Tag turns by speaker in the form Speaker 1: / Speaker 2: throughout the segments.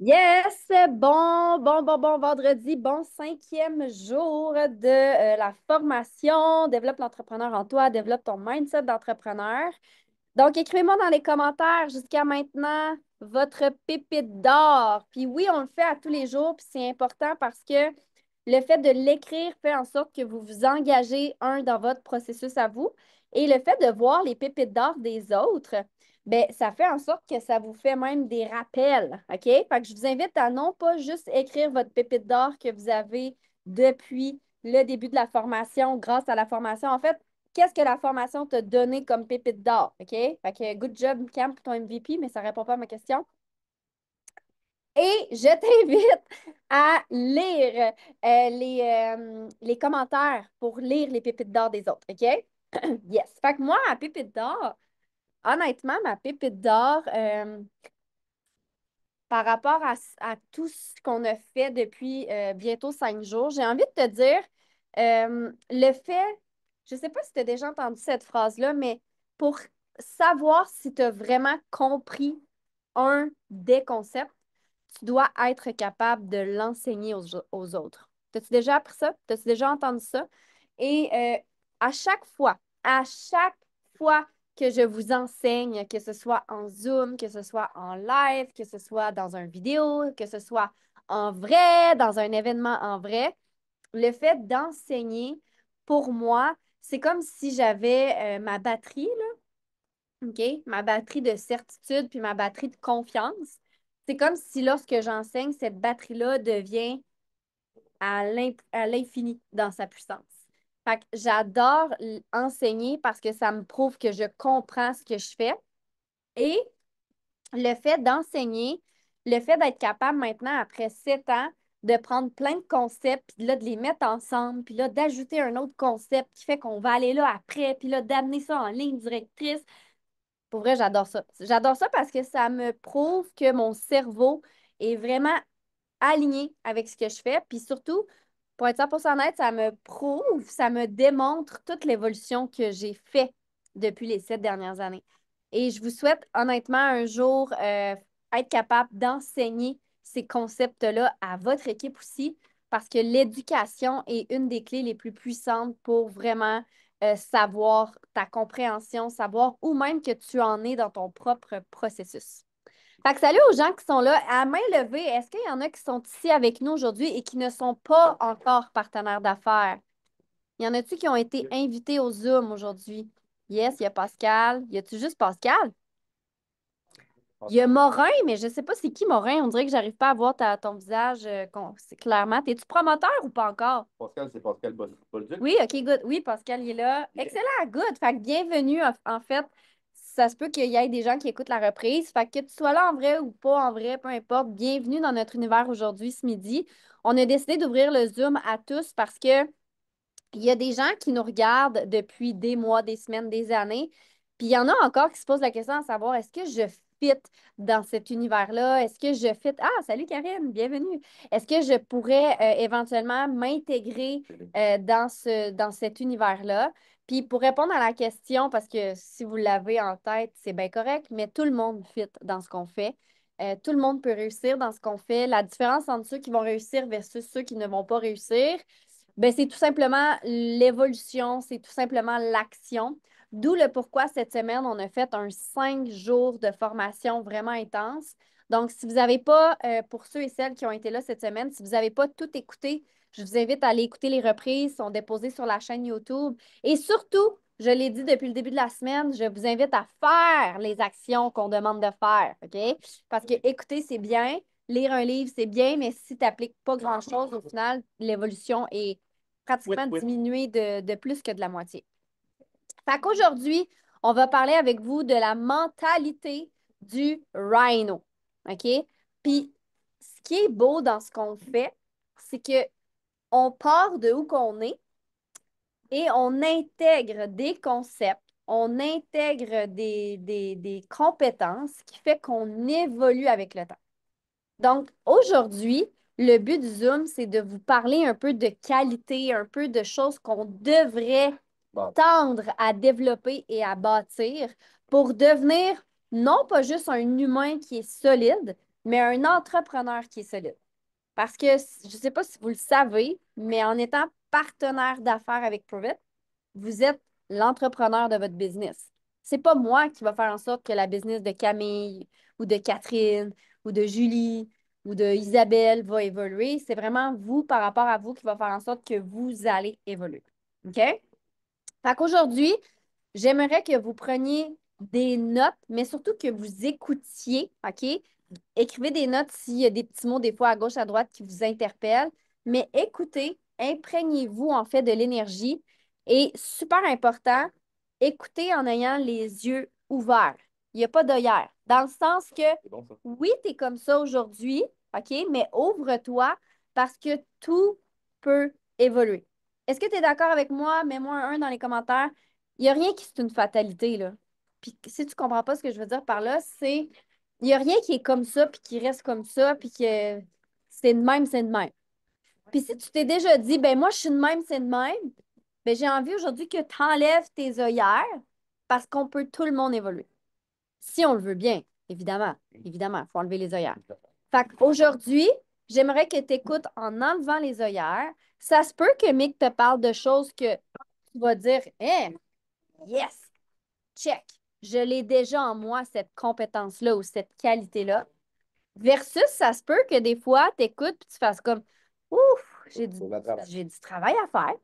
Speaker 1: Yes, bon vendredi, bon cinquième jour de la formation. Développe l'entrepreneur en toi, développe ton mindset d'entrepreneur. Donc, écrivez-moi dans les commentaires jusqu'à maintenant votre pépite d'or. Puis oui, on le fait à tous les jours, puis c'est important parce que le fait de l'écrire fait en sorte que vous vous engagez, dans votre processus à vous, et le fait de voir les pépites d'or des autres, ben, ça fait en sorte que ça vous fait même des rappels, OK? Fait que je vous invite à non pas juste écrire votre pépite d'or que vous avez depuis le début de la formation, grâce à la formation. En fait, qu'est-ce que la formation t'a donné comme pépite d'or, OK? Fait que good job, Cam, pour ton MVP, mais ça ne répond pas à ma question. Et je t'invite à lire les commentaires pour lire les pépites d'or des autres, OK? Yes. Fait que moi, ma pépite d'or, honnêtement, ma pépite d'or, par rapport à tout ce qu'on a fait depuis bientôt 5 jours, j'ai envie de te dire, le fait, je ne sais pas si tu as déjà entendu cette phrase-là, mais pour savoir si tu as vraiment compris un des concepts, tu dois être capable de l'enseigner aux autres. T'as-tu déjà appris ça? T'as-tu déjà entendu ça? Et à chaque fois, à chaque fois que je vous enseigne, que ce soit en Zoom, que ce soit en live, que ce soit dans une vidéo, que ce soit en vrai, dans un événement en vrai, le fait d'enseigner, pour moi, c'est comme si j'avais ma batterie, là, OK? Ma batterie de certitude puis ma batterie de confiance. C'est comme si lorsque j'enseigne, cette batterie-là devient à l'infini dans sa puissance. Fait que j'adore enseigner parce que ça me prouve que je comprends ce que je fais. Et le fait d'enseigner, le fait d'être capable maintenant, après 7 ans, de prendre plein de concepts, puis là, de les mettre ensemble, puis là, d'ajouter un autre concept qui fait qu'on va aller là après, puis là, d'amener ça en ligne directrice. Pour vrai, j'adore ça. J'adore ça parce que ça me prouve que mon cerveau est vraiment aligné avec ce que je fais. Puis surtout, pour être 100% honnête, ça me prouve, ça me démontre toute l'évolution que j'ai fait depuis les 7 dernières années. Et je vous souhaite honnêtement un jour être capable d'enseigner ces concepts-là à votre équipe aussi, parce que l'éducation est une des clés les plus puissantes pour vraiment savoir ta compréhension, savoir où même que tu en es dans ton propre processus. Fait que salut aux gens qui sont là. À main levée, est-ce qu'il y en a qui sont ici avec nous aujourd'hui et qui ne sont pas encore partenaires d'affaires? Y en a-tu qui ont été invités au Zoom aujourd'hui? Yes, il y a Pascal. Y a-tu juste Pascal? Il y a Morin, mais je ne sais pas c'est qui Morin. On dirait que j'arrive pas à voir ton visage c'est clairement. T'es-tu promoteur ou pas encore?
Speaker 2: Pascal, c'est Pascal Bolduc.
Speaker 1: Oui, OK, good. Oui, Pascal, il est là. Excellent, good. Fait que bienvenue. En fait, ça se peut qu'il y ait des gens qui écoutent la reprise. Fait que tu sois là en vrai ou pas en vrai, peu importe. Bienvenue dans notre univers aujourd'hui, ce midi. On a décidé d'ouvrir le Zoom à tous parce que il y a des gens qui nous regardent depuis des mois, des semaines, des années. Puis il y en a encore qui se posent la question à savoir est-ce que je fit dans cet univers-là? Est-ce que je fit? Ah, salut Karine, bienvenue. Est-ce que je pourrais éventuellement m'intégrer dans cet univers-là? Puis pour répondre à la question, parce que si vous l'avez en tête, c'est bien correct, mais tout le monde fit dans ce qu'on fait. Tout le monde peut réussir dans ce qu'on fait. La différence entre ceux qui vont réussir versus ceux qui ne vont pas réussir, ben, c'est tout simplement l'évolution, c'est tout simplement l'action. D'où le pourquoi cette semaine, on a fait un 5 jours de formation vraiment intense. Donc, si vous n'avez pas, pour ceux et celles qui ont été là cette semaine, si vous n'avez pas tout écouté, je vous invite à aller écouter les reprises, sont déposées sur la chaîne YouTube. Et surtout, je l'ai dit depuis le début de la semaine, je vous invite à faire les actions qu'on demande de faire, OK? Parce que écouter, c'est bien, lire un livre, c'est bien, mais si tu n'appliques pas grand-chose, au final, l'évolution est pratiquement
Speaker 2: Oui.
Speaker 1: diminué de plus que de la moitié. Fait qu'aujourd'hui, on va parler avec vous de la mentalité du rhino. OK? Puis, ce qui est beau dans ce qu'on fait, c'est que on part de où qu'on est et on intègre des concepts, on intègre des compétences qui fait qu'on évolue avec le temps. Donc, aujourd'hui, le but du Zoom, c'est de vous parler un peu de qualité, un peu de choses qu'on devrait
Speaker 2: Bon.
Speaker 1: tendre à développer et à bâtir pour devenir non pas juste un humain qui est solide, mais un entrepreneur qui est solide. Parce que je ne sais pas si vous le savez, mais en étant partenaire d'affaires avec Provit, vous êtes l'entrepreneur de votre business. C'est pas moi qui va faire en sorte que la business de Camille ou de Catherine ou de Julie ou de Isabelle va évoluer. C'est vraiment vous, par rapport à vous, qui va faire en sorte que vous allez évoluer. OK? Fait qu'aujourd'hui, j'aimerais que vous preniez des notes, mais surtout que vous écoutiez, OK? Écrivez des notes s'il y a des petits mots, des fois à gauche, à droite, qui vous interpellent. Mais écoutez, imprégnez-vous en fait de l'énergie. Et super important, écoutez en ayant les yeux ouverts. Il n'y a pas d'œillère. Dans le sens que,
Speaker 2: C'est bon, ça.
Speaker 1: oui, tu es comme ça aujourd'hui, OK? Mais ouvre-toi parce que tout peut évoluer. Est-ce que tu es d'accord avec moi? Mets-moi un dans les commentaires. Il n'y a rien qui c'est une fatalité, là. Puis si tu ne comprends pas ce que je veux dire par là, c'est il n'y a rien qui est comme ça, puis qui reste comme ça, puis que c'est de même, c'est de même. Puis si tu t'es déjà dit, ben moi, je suis de même, c'est de même, ben j'ai envie aujourd'hui que tu enlèves tes œillères parce qu'on peut tout le monde évoluer. Si on le veut bien, évidemment. Évidemment, il faut enlever les œillères. Fait qu'aujourd'hui, j'aimerais que tu écoutes en enlevant les œillères. Ça se peut que Mick te parle de choses que tu vas dire, eh, yes, check. Je l'ai déjà en moi, cette compétence-là ou cette qualité-là. Versus, ça se peut que des fois, tu écoutes et tu fasses comme ouf, j'ai du travail à faire.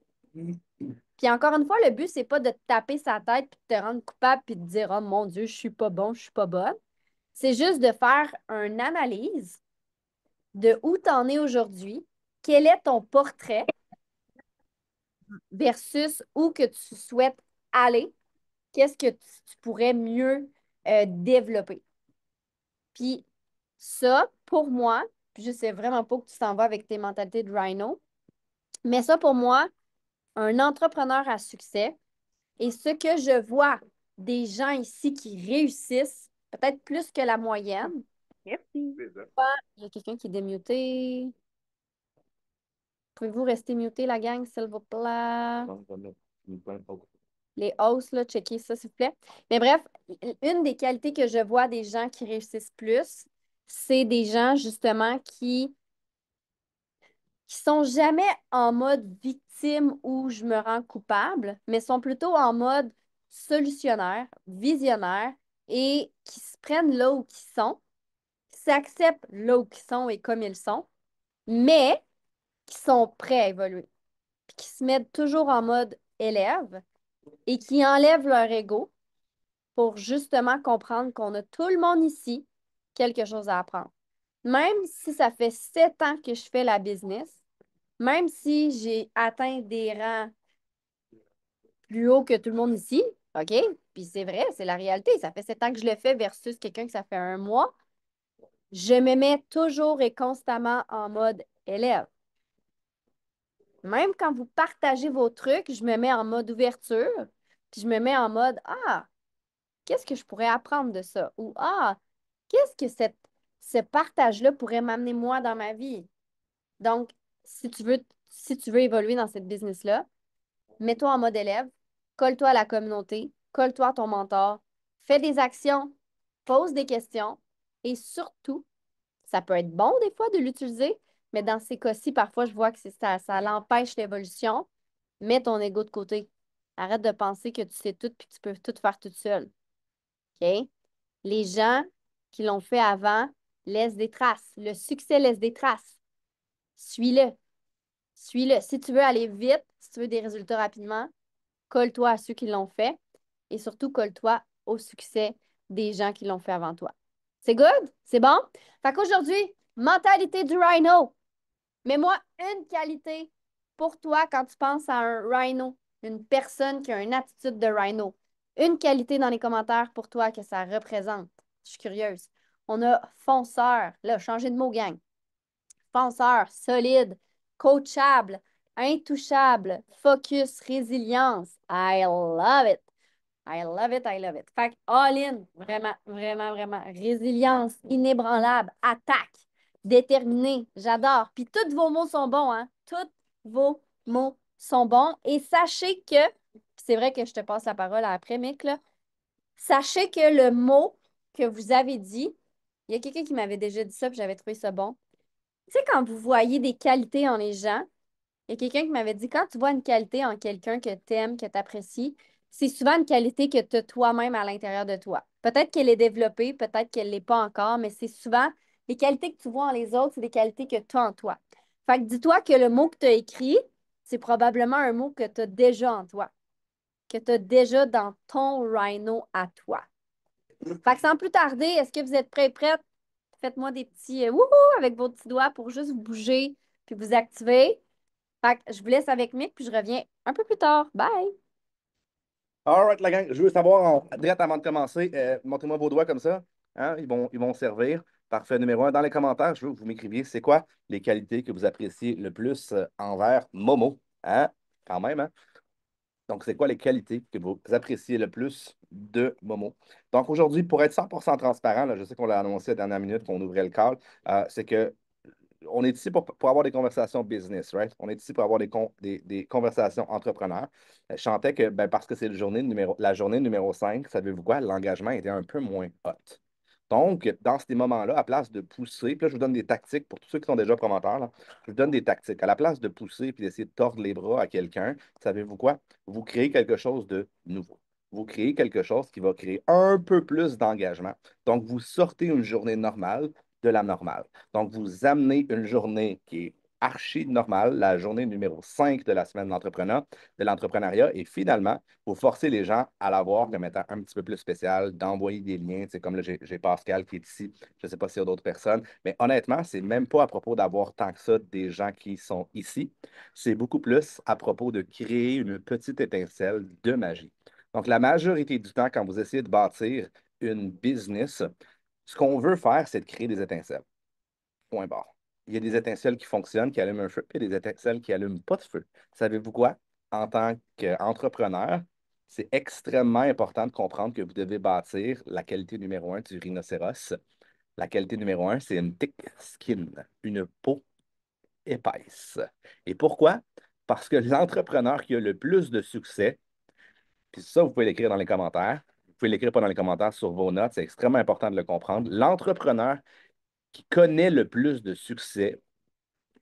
Speaker 1: Puis encore une fois, le but, c'est pas de te taper sa tête puis de te rendre coupable puis de dire oh mon Dieu, je suis pas bon, je suis pas bonne. C'est juste de faire une analyse de où tu en es aujourd'hui, quel est ton portrait versus où que tu souhaites aller, qu'est-ce que tu pourrais mieux développer. Puis ça, pour moi, puis je sais vraiment pas que tu t'en vas avec tes mentalités de rhino, mais ça, pour moi, un entrepreneur à succès, et ce que je vois des gens ici qui réussissent, peut-être plus que la moyenne.
Speaker 3: Merci.
Speaker 1: Il y a quelqu'un qui est démuté. Pouvez-vous rester muté, la gang, s'il vous plaît?
Speaker 2: Non, je vais mettre une pointe haute.
Speaker 1: Les hausses, là, checkez ça, s'il vous plaît. Mais bref, une des qualités que je vois des gens qui réussissent plus, c'est des gens, justement, qui sont jamais en mode victime ou je me rends coupable, mais sont plutôt en mode solutionnaire, visionnaire et qui se prennent là où ils sont, qui s'acceptent là où ils sont et comme ils sont, mais qui sont prêts à évoluer, puis qui se mettent toujours en mode élève et qui enlèvent leur ego pour justement comprendre qu'on a tout le monde ici quelque chose à apprendre. Même si ça fait 7 ans que je fais la business, même si j'ai atteint des rangs plus hauts que tout le monde ici, OK? Puis c'est vrai, c'est la réalité. Ça fait 7 ans que je le fais versus quelqu'un que ça fait un mois. Je me mets toujours et constamment en mode élève. Même quand vous partagez vos trucs, je me mets en mode ouverture, puis je me mets en mode ah, qu'est-ce que je pourrais apprendre de ça? Ou ah, qu'est-ce que ce partage-là pourrait m'amener moi dans ma vie? Donc, si tu veux évoluer dans cette business-là, mets-toi en mode élève, colle-toi à la communauté, colle-toi à ton mentor, fais des actions, pose des questions et surtout, ça peut être bon des fois de l'utiliser, mais dans ces cas-ci, parfois, je vois que ça l'empêche l'évolution. Mets ton ego de côté. Arrête de penser que tu sais tout et que tu peux tout faire toute seule. OK? Les gens qui l'ont fait avant laissent des traces. Le succès laisse des traces. Suis-le. Suis-le. Si tu veux aller vite, si tu veux des résultats rapidement, colle-toi à ceux qui l'ont fait et surtout colle-toi au succès des gens qui l'ont fait avant toi. C'est good? C'est bon? Fait qu'aujourd'hui, mentalité du rhino. Mets-moi une qualité pour toi quand tu penses à un rhino, une personne qui a une attitude de rhino. Une qualité dans les commentaires pour toi que ça représente. Je suis curieuse. On a fonceur. Là, changez de mot, gang. Fonceur, solide, coachable, intouchable, focus, résilience. I love it. I love it, I love it. Fait que all in, vraiment, vraiment, vraiment. Résilience, inébranlable, attaque, déterminé, j'adore. Puis tous vos mots sont bons, hein? Tous vos mots sont bons. Et sachez que, c'est vrai que je te passe la parole après, Mick, là. Sachez que le mot que vous avez dit Il y a quelqu'un qui m'avait déjà dit ça, puis j'avais trouvé ça bon. Tu sais, quand vous voyez des qualités en les gens, il y a quelqu'un qui m'avait dit, quand tu vois une qualité en quelqu'un que tu aimes, que tu apprécies, c'est souvent une qualité que tu as toi-même à l'intérieur de toi. Peut-être qu'elle est développée, peut-être qu'elle ne l'est pas encore, mais c'est souvent les qualités que tu vois en les autres, c'est des qualités que tu as en toi. Fait que dis-toi que le mot que tu as écrit, c'est probablement un mot que tu as déjà en toi, que tu as déjà dans ton rhino à toi. Fait que sans plus tarder, est-ce que vous êtes prêts, prêtes? Faites-moi des petits wouhou avec vos petits doigts pour juste vous bouger puis vous activer. Fait que je vous laisse avec Mick, puis je reviens un peu plus tard. Bye!
Speaker 3: All right, la gang, je veux savoir, direct avant de commencer, montrez-moi vos doigts comme ça. Hein, ils vont servir. Parfait. Numéro un, dans les commentaires, je veux que vous m'écriviez, c'est quoi les qualités que vous appréciez le plus envers Momo? Hein? Quand même, hein? Donc, c'est quoi les qualités que vous appréciez le plus de Momo? Donc, aujourd'hui, pour être 100% transparent, là, je sais qu'on l'a annoncé à la dernière minute qu'on ouvrait le call, c'est que on est ici pour avoir des conversations business, right? On est ici pour avoir des conversations entrepreneurs. Je sentais que ben, parce que c'est la journée numéro 5, savez-vous quoi? L'engagement était un peu moins hot. Donc, dans ces moments-là, à place de pousser, puis là, je vous donne des tactiques pour tous ceux qui sont déjà promoteurs, là, je vous donne des tactiques. À la place de pousser puis d'essayer de tordre les bras à quelqu'un, savez-vous quoi? Vous créez quelque chose de nouveau. Vous créez quelque chose qui va créer un peu plus d'engagement. Donc, vous sortez une journée normale de la normale. Donc, vous amenez une journée qui est archi normale, la journée numéro 5 de la semaine de l'entrepreneuriat, et finalement, vous forcez les gens à la voir comme étant un petit peu plus spécial, d'envoyer des liens. C'est comme là, j'ai Pascal qui est ici. Je ne sais pas s'il y a d'autres personnes, mais honnêtement, c'est même pas à propos d'avoir tant que ça des gens qui sont ici. C'est beaucoup plus à propos de créer une petite étincelle de magie. Donc, la majorité du temps, quand vous essayez de bâtir une business, ce qu'on veut faire, c'est de créer des étincelles. Point barre. Il y a des étincelles qui fonctionnent, qui allument un feu, puis il y a des étincelles qui allument pas de feu. Savez-vous quoi? En tant qu'entrepreneur, c'est extrêmement important de comprendre que vous devez bâtir la qualité numéro un du rhinocéros. La qualité numéro un, c'est une thick skin, une peau épaisse. Et pourquoi? Parce que l'entrepreneur qui a le plus de succès, puis ça, vous pouvez l'écrire dans les commentaires, vous pouvez l'écrire pas dans les commentaires sur vos notes, c'est extrêmement important de le comprendre. L'entrepreneur qui connaît le plus de succès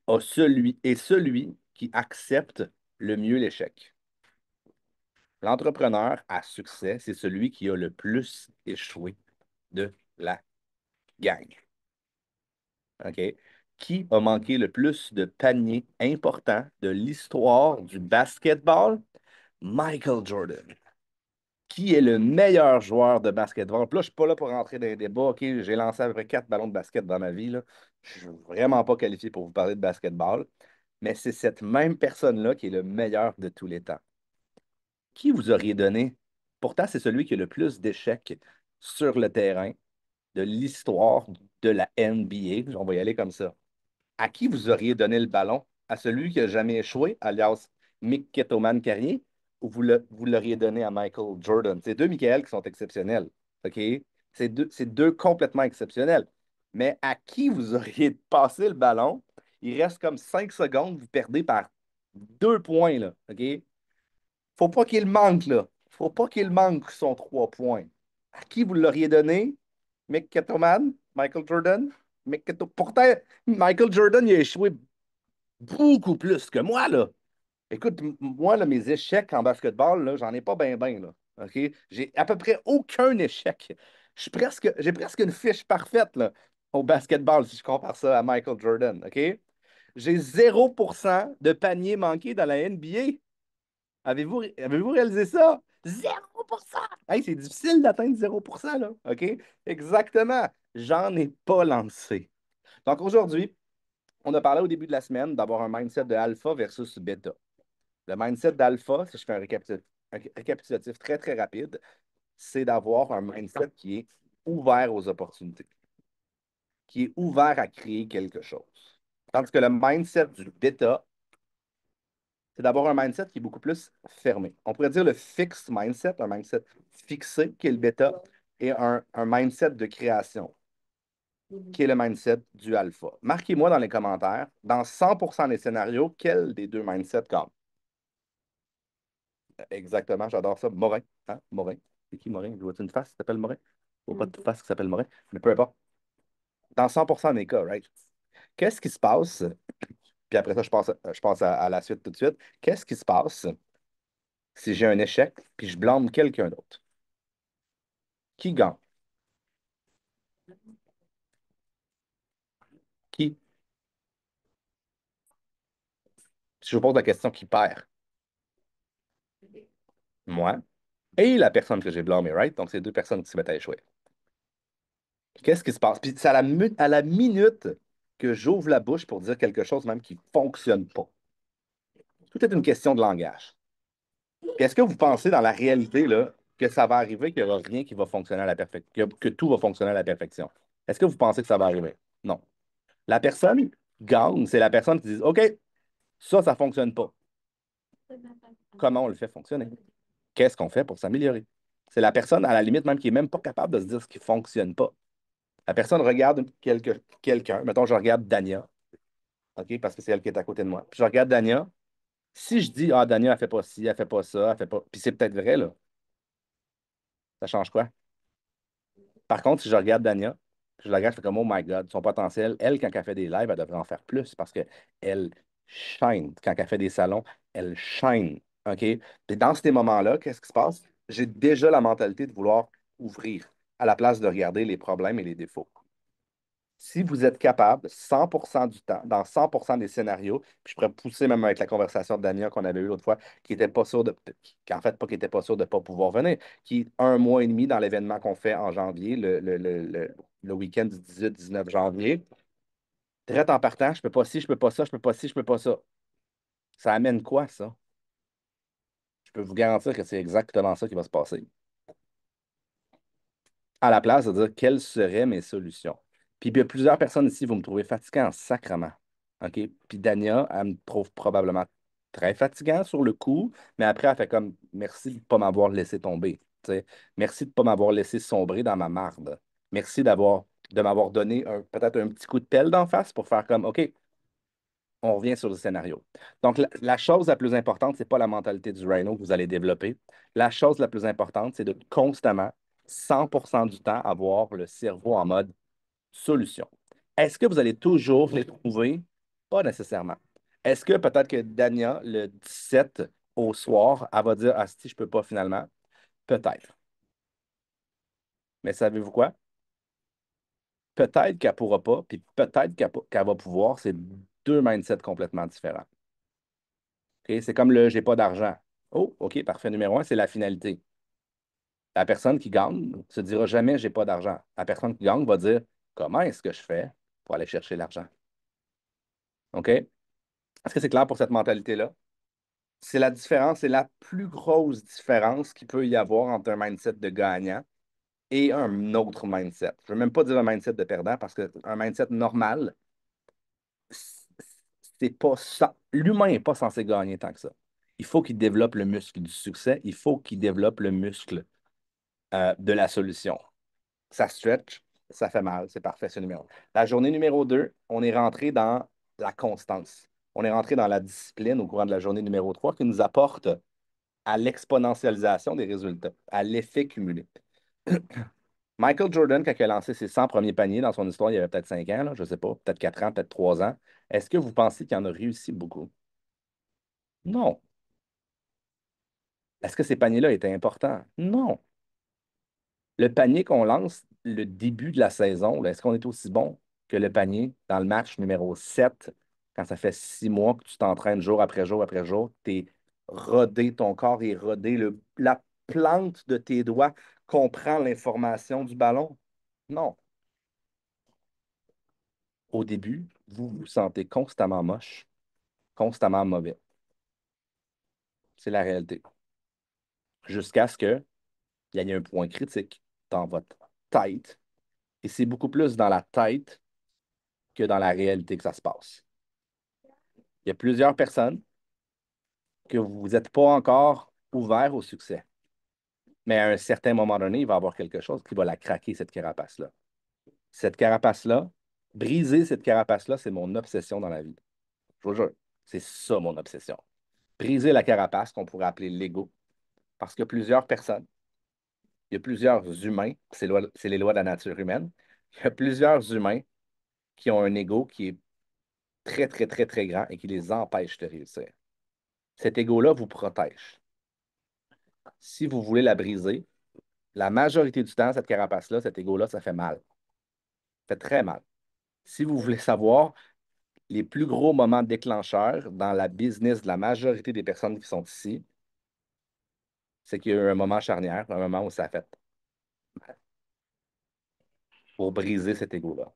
Speaker 3: est celui qui accepte le mieux l'échec. L'entrepreneur à succès, c'est celui qui a le plus échoué de la gang. OK? Qui a manqué le plus de paniers importants de l'histoire du basketball? Michael Jordan. Qui est le meilleur joueur de basketball? Puis là, je ne suis pas là pour rentrer dans les débats. OK, j'ai lancé à peu près 4 ballons de basket dans ma vie, là. Je ne suis vraiment pas qualifié pour vous parler de basketball. Mais c'est cette même personne-là qui est le meilleur de tous les temps. Qui vous auriez donné? Pourtant, c'est celui qui a le plus d'échecs sur le terrain de l'histoire de la NBA. On va y aller comme ça. À qui vous auriez donné le ballon? À celui qui n'a jamais échoué, alias Mick Kettoman Carrier, ou vous l'auriez donné à Michael Jordan? C'est deux Michael qui sont exceptionnels. OK? C'est deux complètement exceptionnels. Mais à qui vous auriez passé le ballon? Il reste comme 5 secondes, vous perdez par 2 points, là. OK? Faut pas qu'il manque, là. Faut pas qu'il manque son 3 points. À qui vous l'auriez donné? Mick Kettoman? Michael Jordan? Pourtant, Michael Jordan, il a échoué beaucoup plus que moi, là. Écoute, moi, là, mes échecs en basketball, là, j'en ai pas bien, bien, là. OK? J'ai à peu près aucun échec. J'ai presque une fiche parfaite, là, au basketball, si je compare ça à Michael Jordan. OK? J'ai 0% de panier manqué dans la NBA. Avez-vous réalisé ça? 0%! Hey, c'est difficile d'atteindre 0%, là. OK? Exactement. J'en ai pas lancé. Donc aujourd'hui, on a parlé au début de la semaine d'avoir un mindset de alpha versus bêta. Le mindset d'alpha, si je fais un récapitulatif très, très rapide, c'est d'avoir un mindset qui est ouvert aux opportunités, qui est ouvert à créer quelque chose. Tandis que le mindset du bêta, c'est d'avoir un mindset qui est beaucoup plus fermé. On pourrait dire le fixed mindset, un mindset fixé, qui est le bêta, et un mindset de création, qui est le mindset du alpha. Marquez-moi dans les commentaires, dans 100% des scénarios, quel des deux mindsets comme? Exactement, j'adore ça. Morin. Hein? Morin. C'est qui Morin? Je vois une face qui s'appelle Morin? Je vois pas de face qui s'appelle Morin, mais peu importe. dans 100% des cas, right? Qu'est-ce qui se passe? Puis après ça, je passe à la suite tout de suite. Qu'est-ce qui se passe si j'ai un échec puis je blâme quelqu'un d'autre? Qui gagne? Qui? Si je vous pose la question, qui perd? Moi et la personne que j'ai blâmée, right? Donc, c'est deux personnes qui se mettent à échouer. Qu'est-ce qui se passe? Puis c'est à la minute que j'ouvre la bouche pour dire quelque chose même qui ne fonctionne pas. Tout est une question de langage. Puis est-ce que vous pensez dans la réalité là, que ça va arriver, qu'il n'y aura rien qui va fonctionner à la perfection, que tout va fonctionner à la perfection? Est-ce que vous pensez que ça va arriver? Non. La personne gagne, c'est la personne qui dit OK, ça ne fonctionne pas. Comment on le fait fonctionner? Qu'est-ce qu'on fait pour s'améliorer? C'est la personne, à la limite, même qui n'est même pas capable de se dire ce qui ne fonctionne pas. La personne regarde quelqu'un. Mettons, je regarde Dania, OK, parce que c'est elle qui est à côté de moi. Puis je regarde Dania. Si je dis, ah, Dania, elle fait pas ci, elle fait pas ça, elle fait pas. Puis c'est peut-être vrai, là. Ça change quoi? Par contre, si je regarde Dania, je la regarde, je fais comme, oh my God, son potentiel, elle, quand elle fait des lives, elle devrait en faire plus parce qu'elle shine. Quand elle fait des salons, elle shine. OK? Et dans ces moments-là, qu'est-ce qui se passe? J'ai déjà la mentalité de vouloir ouvrir à la place de regarder les problèmes et les défauts. Si vous êtes capable, 100% du temps, dans 100% des scénarios, puis je pourrais pousser même avec la conversation de Damien qu'on avait eue l'autre fois, qui était pas sûr de, qui en fait pas qui était pas sûr de ne pas pouvoir venir, qui, un mois et demi dans l'événement qu'on fait en janvier, le week-end du 18-19 janvier, direct en partant, je peux pas ci, je peux pas ça, je peux pas ci, je peux pas ça. Ça amène quoi, ça? Je peux vous garantir que c'est exactement ça qui va se passer. À la place de dire quelles seraient mes solutions. Puis il y a plusieurs personnes ici, vous me trouvez fatiguant en sacrement. OK? Puis Dania, elle me trouve probablement très fatigant sur le coup, mais après, elle fait comme merci de ne pas m'avoir laissé tomber. Tu sais. Merci de ne pas m'avoir laissé sombrer dans ma marde. Merci de m'avoir donné peut-être un petit coup de pelle d'en face pour faire comme OK, on revient sur le scénario. Donc, la chose la plus importante, ce n'est pas la mentalité du Rhino que vous allez développer. La chose la plus importante, c'est de constamment, 100% du temps, avoir le cerveau en mode solution. Est-ce que vous allez toujours les trouver? Pas nécessairement. Est-ce que peut-être que Dania, le 17 au soir, elle va dire, ah, si, je ne peux pas finalement? Peut-être. Mais savez-vous quoi? Peut-être qu'elle ne pourra pas, puis peut-être qu'elle va pouvoir. C'est deux mindsets complètement différents. OK? C'est comme le j'ai pas d'argent. Oh, OK, parfait. Numéro un, c'est la finalité. La personne qui gagne ne se dira jamais j'ai pas d'argent. La personne qui gagne va dire comment est-ce que je fais pour aller chercher l'argent? OK? Est-ce que c'est clair pour cette mentalité-là? C'est la différence, c'est la plus grosse différence qu'il peut y avoir entre un mindset de gagnant et un autre mindset. Je ne veux même pas dire un mindset de perdant parce qu'un mindset normal, c'est pas ça. L'humain n'est pas censé gagner tant que ça. Il faut qu'il développe le muscle du succès, il faut qu'il développe le muscle de la solution. Ça stretch, ça fait mal, c'est parfait, c'est numéro un. La journée numéro 2, on est rentré dans la constance. On est rentré dans la discipline au courant de la journée numéro 3 qui nous apporte à l'exponentialisation des résultats, à l'effet cumulé. Michael Jordan, quand il a lancé ses 100 premiers paniers dans son histoire, il y avait peut-être 5 ans, là, je ne sais pas, peut-être 4 ans, peut-être 3 ans. Est-ce que vous pensez qu'il en a réussi beaucoup? Non. Est-ce que ces paniers-là étaient importants? Non. Le panier qu'on lance, le début de la saison, là, est-ce qu'on est aussi bon que le panier dans le match numéro 7 quand ça fait 6 mois que tu t'entraînes jour après jour après jour, tu es rodé, ton corps est rodé, la plante de tes doigts comprend l'information du ballon? Non. Au début, vous vous sentez constamment moche, constamment mauvais. C'est la réalité. Jusqu'à ce qu'il y ait un point critique dans votre tête. Et c'est beaucoup plus dans la tête que dans la réalité que ça se passe. Il y a plusieurs personnes que vous n'êtes pas encore ouverts au succès. Mais à un certain moment donné, il va y avoir quelque chose qui va la craquer, cette carapace-là. Cette carapace-là, briser cette carapace-là, c'est mon obsession dans la vie. Je vous jure, c'est ça mon obsession. Briser la carapace qu'on pourrait appeler l'ego. Parce que plusieurs personnes, il y a plusieurs humains, c'est les lois de la nature humaine, il y a plusieurs humains qui ont un ego qui est très, très, très, très grand et qui les empêche de réussir. Cet ego-là vous protège. Si vous voulez la briser, la majorité du temps, cette carapace-là, cet ego-là, ça fait mal. Ça fait très mal. Si vous voulez savoir les plus gros moments déclencheurs dans la business de la majorité des personnes qui sont ici, c'est qu'il y a eu un moment charnière, un moment où ça a fait mal pour briser cet ego-là.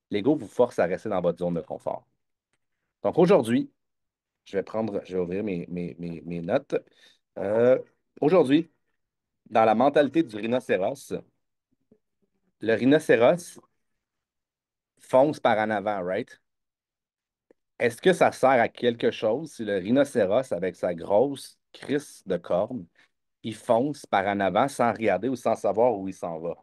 Speaker 3: L'ego vous force à rester dans votre zone de confort. Donc aujourd'hui, je vais ouvrir mes notes. Euh, Aujourd'hui, dans la mentalité du rhinocéros, le rhinocéros fonce par en avant, right? Est-ce que ça sert à quelque chose si le rhinocéros, avec sa grosse crisse de corne, il fonce par en avant sans regarder ou sans savoir où il s'en va?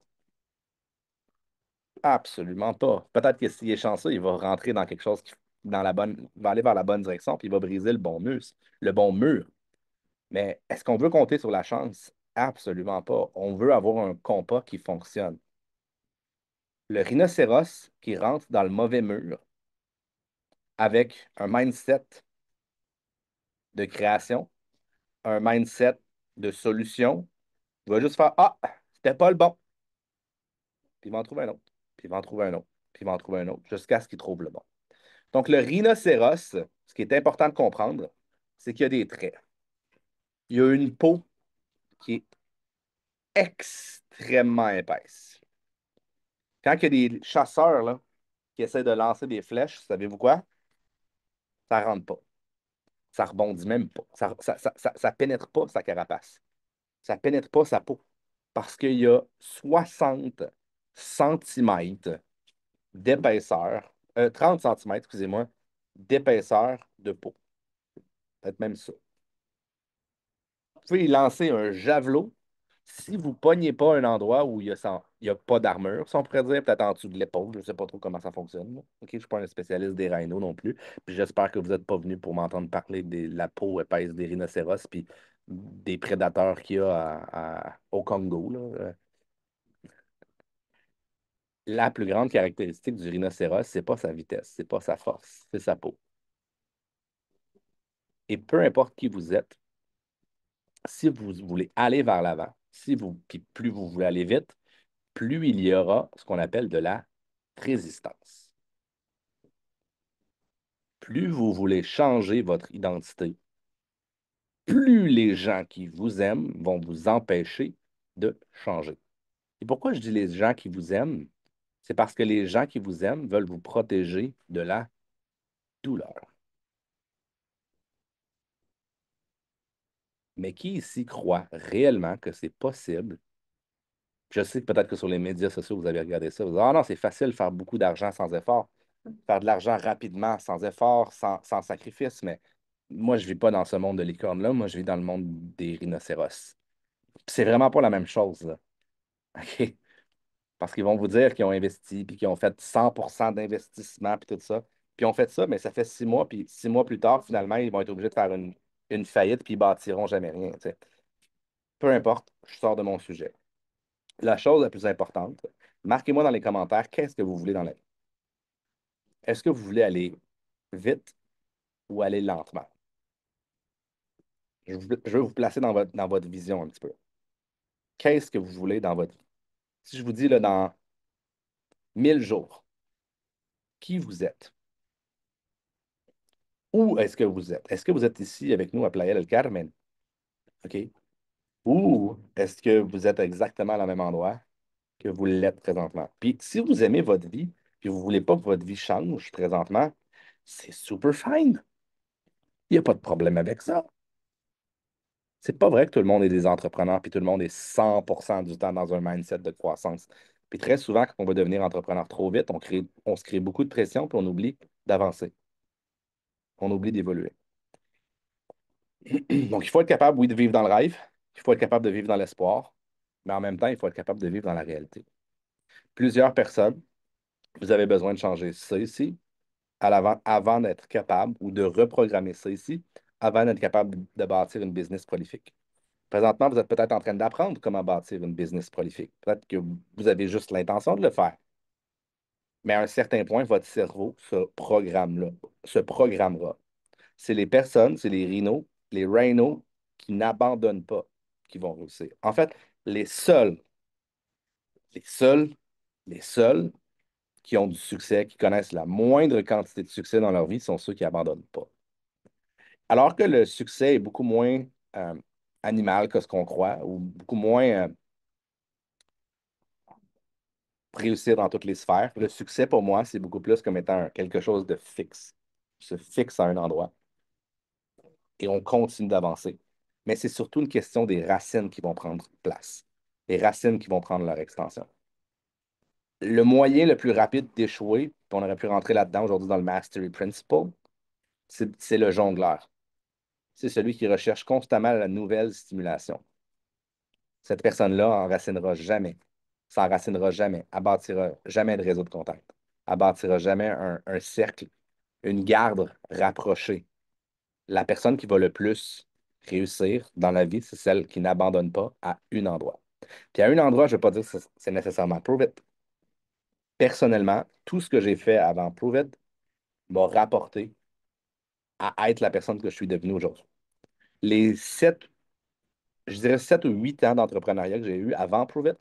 Speaker 3: Absolument pas. Peut-être que s'il est chanceux, il va rentrer dans quelque chose qui va aller vers la bonne direction, puis il va briser le bon mur. Mais est-ce qu'on veut compter sur la chance? Absolument pas. On veut avoir un compas qui fonctionne. Le rhinocéros qui rentre dans le mauvais mur avec un mindset de création, un mindset de solution, il va juste faire Ah, c'était pas le bon. Puis il va en trouver un autre. Puis il va en trouver un autre. Puis il va en trouver un autre jusqu'à ce qu'il trouve le bon. Donc, le rhinocéros, ce qui est important de comprendre, c'est qu'il y a des traits. Il y a une peau qui est extrêmement épaisse. Quand il y a des chasseurs là, qui essaient de lancer des flèches, savez-vous quoi? Ça ne rentre pas. Ça rebondit même pas. Ça pénètre pas sa carapace. Ça pénètre pas sa peau. Parce qu'il y a 60 centimètres d'épaisseur, 30 centimètres, excusez-moi, d'épaisseur de peau. Peut-être même ça. Vous pouvez y lancer un javelot. Si vous ne pognez pas un endroit où il y a pas d'armure, si on pourrait dire, peut-être en dessous de l'épaule, je ne sais pas trop comment ça fonctionne. Là. OK, je ne suis pas un spécialiste des rhinos non plus. Puis j'espère que vous n'êtes pas venu pour m'entendre parler de la peau épaisse des rhinocéros puis des prédateurs qu'il y a au Congo. Là. La plus grande caractéristique du rhinocéros, c'est pas sa vitesse, c'est pas sa force, c'est sa peau. Et peu importe qui vous êtes, si vous voulez aller vers l'avant, puis plus vous voulez aller vite, plus il y aura ce qu'on appelle de la résistance. Plus vous voulez changer votre identité, plus les gens qui vous aiment vont vous empêcher de changer. Et pourquoi je dis les gens qui vous aiment? C'est parce que les gens qui vous aiment veulent vous protéger de la douleur. Mais qui ici croit réellement que c'est possible? Je sais que peut-être que sur les médias sociaux, vous avez regardé ça. Vous dites, ah non, c'est facile de faire beaucoup d'argent sans effort, faire de l'argent rapidement, sans effort, sans sacrifice. Mais moi, je ne vis pas dans ce monde de licorne-là. Moi, je vis dans le monde des rhinocéros. C'est vraiment pas la même chose, là. OK? Parce qu'ils vont vous dire qu'ils ont investi, puis qu'ils ont fait 100% d'investissement, puis tout ça. Puis ils ont fait ça, mais ça fait 6 mois, puis 6 mois plus tard, finalement, ils vont être obligés de faire une faillite, puis ils bâtiront jamais rien. Tu sais. Peu importe, je sors de mon sujet. La chose la plus importante, marquez-moi dans les commentaires qu'est-ce que vous voulez dans la vie. Est-ce que vous voulez aller vite ou aller lentement? Je veux vous placer dans votre vision un petit peu. Qu'est-ce que vous voulez dans votre vie? Si je vous dis là, dans 1000 jours, qui vous êtes? Où est-ce que vous êtes? Est-ce que vous êtes ici avec nous à Playa del Carmen? OK? Ou est-ce que vous êtes exactement à même endroit que vous l'êtes présentement? Puis si vous aimez votre vie, puis vous ne voulez pas que votre vie change présentement, c'est super fine. Il n'y a pas de problème avec ça. C'est pas vrai que tout le monde est des entrepreneurs, puis tout le monde est 100% du temps dans un mindset de croissance. Puis très souvent, quand on va devenir entrepreneur trop vite, on se crée beaucoup de pression, puis on oublie d'avancer. On oublie d'évoluer. Donc, il faut être capable, oui, de vivre dans le rêve. Il faut être capable de vivre dans l'espoir. Mais en même temps, il faut être capable de vivre dans la réalité. Plusieurs personnes, vous avez besoin de changer ça ici avant d'être capable ou de reprogrammer ça ici avant d'être capable de bâtir une business prolifique. Présentement, vous êtes peut-être en train d'apprendre comment bâtir une business prolifique. Peut-être que vous avez juste l'intention de le faire. Mais à un certain point, votre cerveau se programmera. C'est les personnes, c'est les rhinos qui n'abandonnent pas qui vont réussir. En fait, les seuls, les seuls, les seuls qui ont du succès, qui connaissent la moindre quantité de succès dans leur vie, sont ceux qui n'abandonnent pas. Alors que le succès est beaucoup moins euh, animal que ce qu'on croit, ou beaucoup moins réussir dans toutes les sphères, le succès pour moi, c'est beaucoup plus comme étant quelque chose de fixe. On se fixe à un endroit et on continue d'avancer. Mais c'est surtout une question des racines qui vont prendre place, les racines qui vont prendre leur extension. Le moyen le plus rapide d'échouer, puis on aurait pu rentrer là-dedans aujourd'hui dans le Mastery Principle, c'est le jongleur. C'est celui qui recherche constamment la nouvelle stimulation. Cette personne-là s'enracinera jamais, elle bâtira jamais de réseau de contact, elle bâtira jamais un cercle, une garde rapprochée. La personne qui va le plus réussir dans la vie, c'est celle qui n'abandonne pas à un endroit. Puis à un endroit, je ne veux pas dire que c'est nécessairement Prove It. Personnellement, tout ce que j'ai fait avant Prove It m'a rapporté à être la personne que je suis devenue aujourd'hui. Les je dirais 7 ou 8 ans d'entrepreneuriat que j'ai eu avant Prove It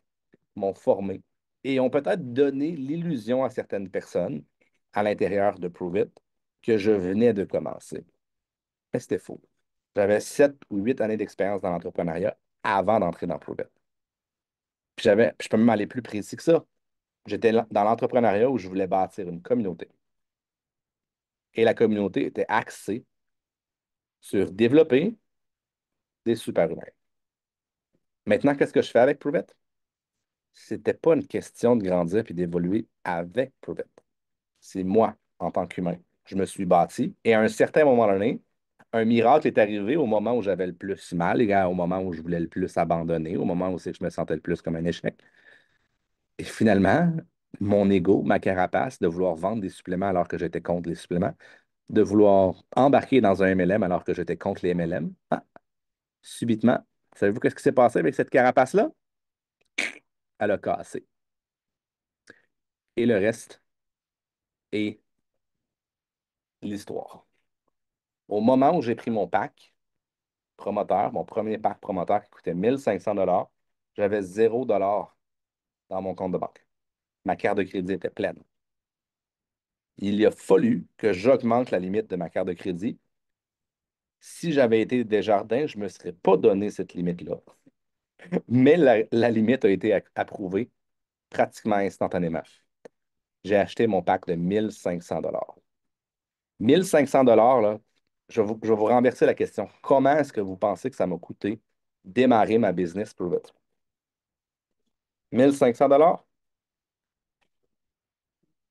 Speaker 3: m'ont formé et ont peut-être donné l'illusion à certaines personnes à l'intérieur de Prove It que je venais de commencer. Mais c'était faux. J'avais 7 ou 8 années d'expérience dans l'entrepreneuriat avant d'entrer dans Prove It. Puis je peux même aller plus précis que ça. J'étais dans l'entrepreneuriat où je voulais bâtir une communauté. Et la communauté était axée sur développer des super-humains. Maintenant, qu'est-ce que je fais avec Prove It? C'était pas une question de grandir puis d'évoluer avec Prove It. C'est moi, en tant qu'humain. Je me suis bâti et à un certain moment donné, un miracle est arrivé au moment où j'avais le plus mal, et au moment où je voulais le plus abandonner, au moment où c'est que je me sentais le plus comme un échec. Et finalement, mon ego, ma carapace de vouloir vendre des suppléments alors que j'étais contre les suppléments, de vouloir embarquer dans un MLM alors que j'étais contre les MLM, subitement, savez-vous qu'est-ce qui s'est passé avec cette carapace-là? Elle a cassé. Et le reste est l'histoire. Au moment où j'ai pris mon pack promoteur, mon premier pack promoteur qui coûtait 1 500 $, j'avais 0 $ dans mon compte de banque. Ma carte de crédit était pleine. Il a fallu que j'augmente la limite de ma carte de crédit. Si j'avais été Desjardins, je ne me serais pas donné cette limite-là. Mais la limite a été approuvée pratiquement instantanément. J'ai acheté mon pack de 1 500 $. 1 500 $, là, je vais vous renverser la question. Comment est-ce que vous pensez que ça m'a coûté démarrer ma business Prove It? 1 500 $?